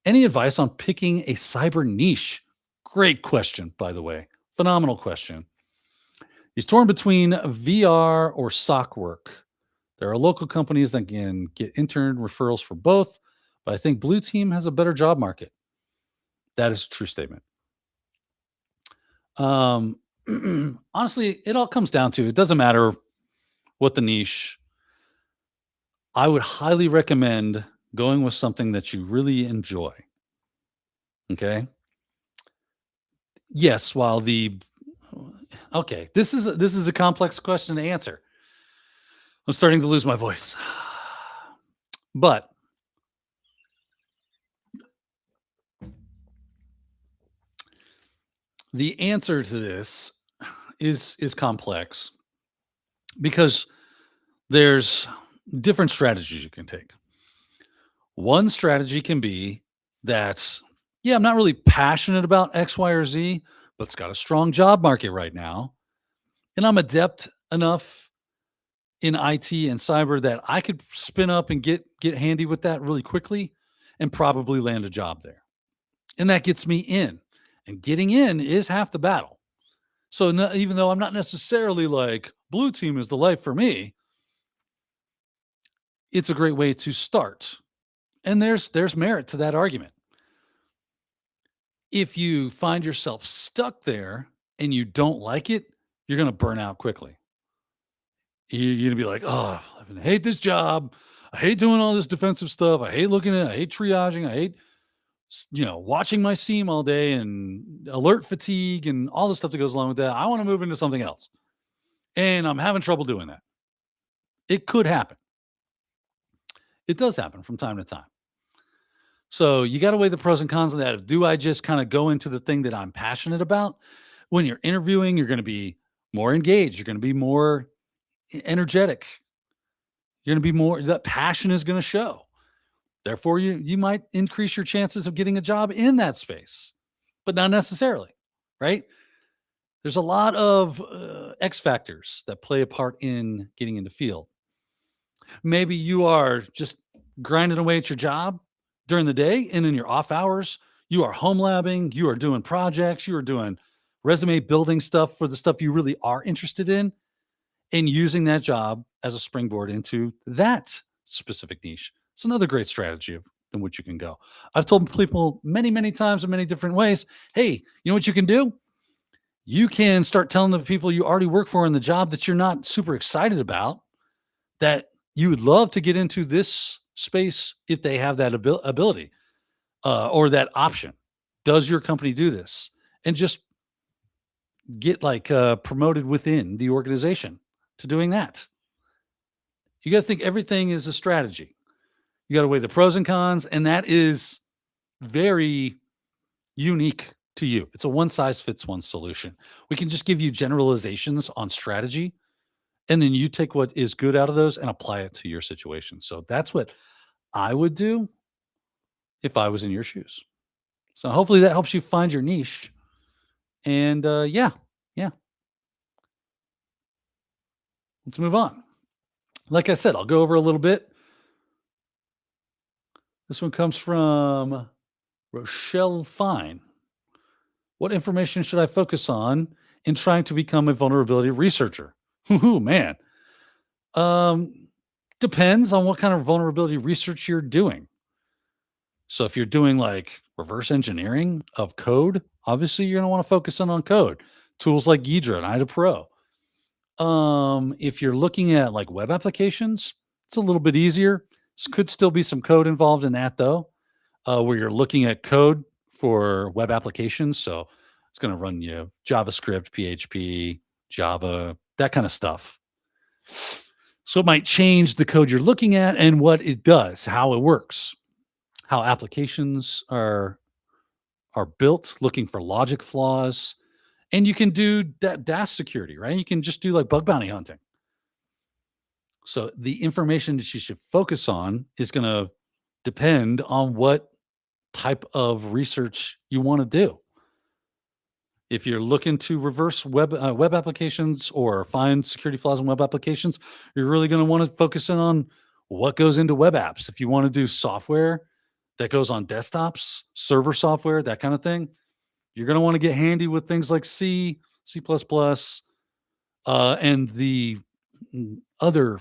Any advice on picking a cyber niche? Great question, by the way. Phenomenal question. He's torn between VR or SOC work. There are local companies that can get intern referrals for both, but I think Blue Team has a better job market. That is a true statement. Honestly, it all comes down to, it doesn't matter what the niche. I would highly recommend going with something that you really enjoy. Okay. Yes, this is a complex question to answer. I'm starting to lose my voice. But the answer to this is complex because there's different strategies you can take. One strategy can be that, yeah, I'm not really passionate about X, Y, or Z, but it's got a strong job market right now. And I'm adept enough in IT and cyber that I could spin up and get handy with that really quickly and probably land a job there. And that gets me in. And getting in is half the battle. So even though I'm not necessarily like blue team is the life for me, it's a great way to start. And there's merit to that argument. If you find yourself stuck there and you don't like it, you're going to burn out quickly. You're going to be like, oh, I hate this job. I hate doing all this defensive stuff. I hate looking at it. I hate triaging. I hate, watching my seam all day and alert fatigue and all the stuff that goes along with that. I want to move into something else. And I'm having trouble doing that. It could happen. It does happen from time to time. So you got to weigh the pros and cons of that. Do I just kind of go into the thing that I'm passionate about? When you're interviewing, you're going to be more engaged. You're going to be more energetic. You're going to be more, that passion is going to show. Therefore, you might increase your chances of getting a job in that space, but not necessarily, right? There's a lot of X factors that play a part in getting into field. Maybe you are just grinding away at your job during the day, and in your off hours, you are home labbing, you are doing projects, you are doing resume building stuff for the stuff you really are interested in, and using that job as a springboard into that specific niche. It's another great strategy in which you can go. I've told people many, many times in many different ways, hey, you know what you can do? You can start telling the people you already work for in the job that you're not super excited about, that you would love to get into this space if they have that ability or that option. Does your company do this? And just get promoted within the organization to doing that. You got to think everything is a strategy. You got to weigh the pros and cons, and that is very unique to you. It's a one size fits one solution. We can just give you generalizations on strategy, and then you take what is good out of those and apply it to your situation. So that's what I would do if I was in your shoes. So hopefully that helps you find your niche. And yeah. Let's move on. Like I said, I'll go over a little bit. This one comes from Rochelle Fine. What information should I focus on in trying to become a vulnerability researcher? Ooh, man. Depends on what kind of vulnerability research you're doing. So if you're doing like reverse engineering of code, obviously you're going to want to focus on code. Tools like Ghidra and IDA Pro. If you're looking at like web applications, it's a little bit easier. Could still be some code involved in that though, where you're looking at code for web applications. So it's going to run you JavaScript, PHP, Java, that kind of stuff. So it might change the code you're looking at and what it does, how it works, how applications are built, looking for logic flaws. And you can do that DAS security, right? You can just do like bug bounty hunting. So the information that you should focus on is going to depend on what type of research you want to do. If you're looking to reverse web applications or find security flaws in web applications, you're really going to want to focus in on what goes into web apps. If you want to do software that goes on desktops, server software, that kind of thing, you're going to want to get handy with things like C, C++, and the other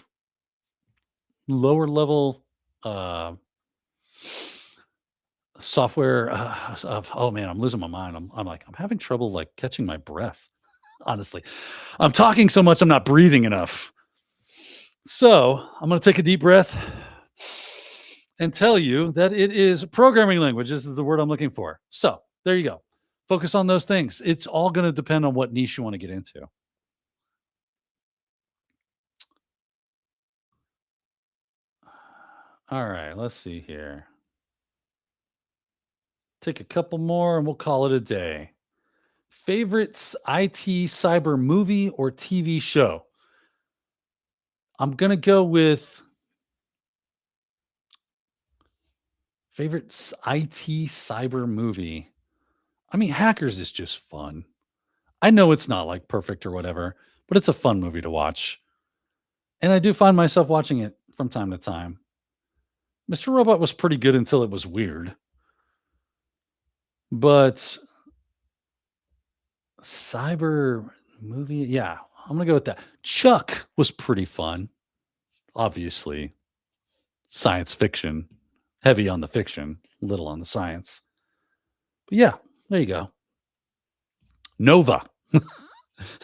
lower level software. Oh man, I'm losing my mind. I'm having trouble like catching my breath. Honestly, I'm talking so much, I'm not breathing enough. So I'm going to take a deep breath and tell you that it is programming language. This is the word I'm looking for. So there you go. Focus on those things. It's all going to depend on what niche you want to get into. All right, let's see here. Take a couple more and we'll call it a day. Favorite IT cyber movie or TV show? I'm going to go with favorite IT cyber movie. I mean, Hackers is just fun. I know it's not like perfect or whatever, but it's a fun movie to watch. And I do find myself watching it from time to time. Mr. Robot was pretty good until it was weird. But cyber movie, yeah, I'm going to go with that. Chuck was pretty fun. Obviously, science fiction, heavy on the fiction, little on the science. But yeah, there you go. Nova.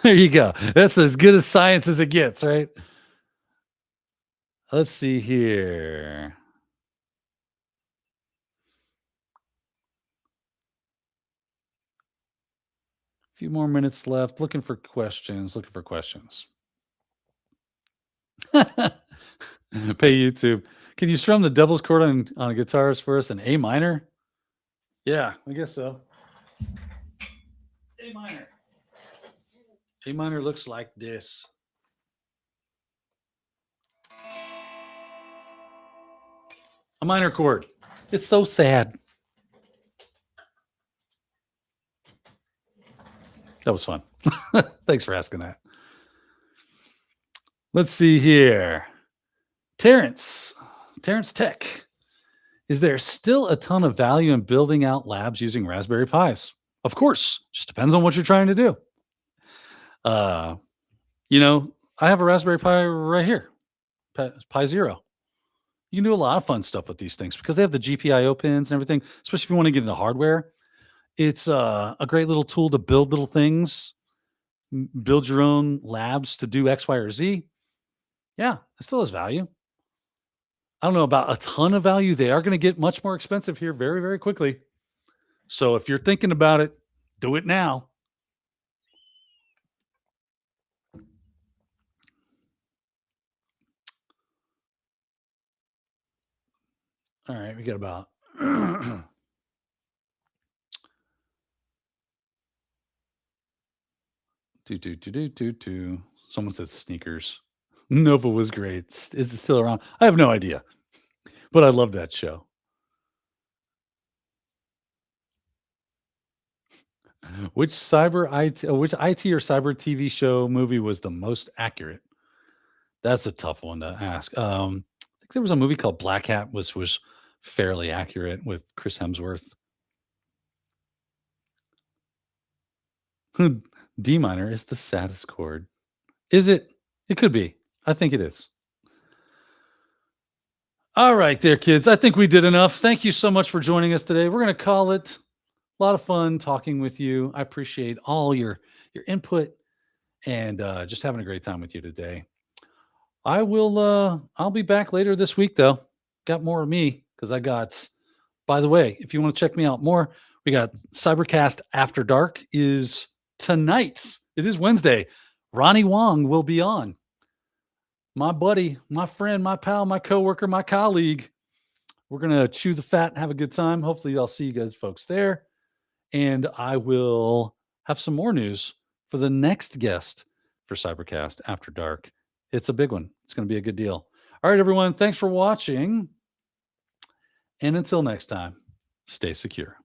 There you go. That's as good as science as it gets, right? Let's see here. A few more minutes left. Looking for questions. Pay YouTube. Can you strum the devil's chord on a guitarist for us in A minor? Yeah, I guess so. A minor. A minor looks like this. A minor chord. It's so sad. That was fun. Thanks for asking that. Let's see here. Terrence Tech. Is there still a ton of value in building out labs using Raspberry Pis? Of course. Just depends on what you're trying to do. I have a Raspberry Pi right here. Pi Zero. You can do a lot of fun stuff with these things because they have the GPIO pins and everything, especially if you want to get into hardware. It's a great little tool to build little things, build your own labs to do X, Y, or Z. Yeah, it still has value. I don't know about a ton of value. They are going to get much more expensive here very, very quickly. So if you're thinking about it, do it now. All right, we got about Someone said sneakers. Nova was great. Is it still around? I have no idea, but I love that show. Which IT or cyber TV show movie was the most accurate? That's a tough one to ask. I think there was a movie called Black Hat, which was fairly accurate with Chris Hemsworth. D minor is the saddest chord. Is it? It could be. I think it is. All right there, kids. I think we did enough. Thank you so much for joining us today. We're going to call it. A lot of fun talking with you. I appreciate all your input and just having a great time with you today. I'll be back later this week though. Got more of me because by the way, if you want to check me out more, we got Cybercast After Dark is tonight. It is Wednesday. Ronnie Wong will be on. My buddy, my friend, my pal, my coworker, my colleague. We're going to chew the fat and have a good time. Hopefully I'll see you guys folks there. And I will have some more news for the next guest for Cybercast After Dark. It's a big one. It's going to be a good deal. All right, everyone. Thanks for watching. And until next time, stay secure.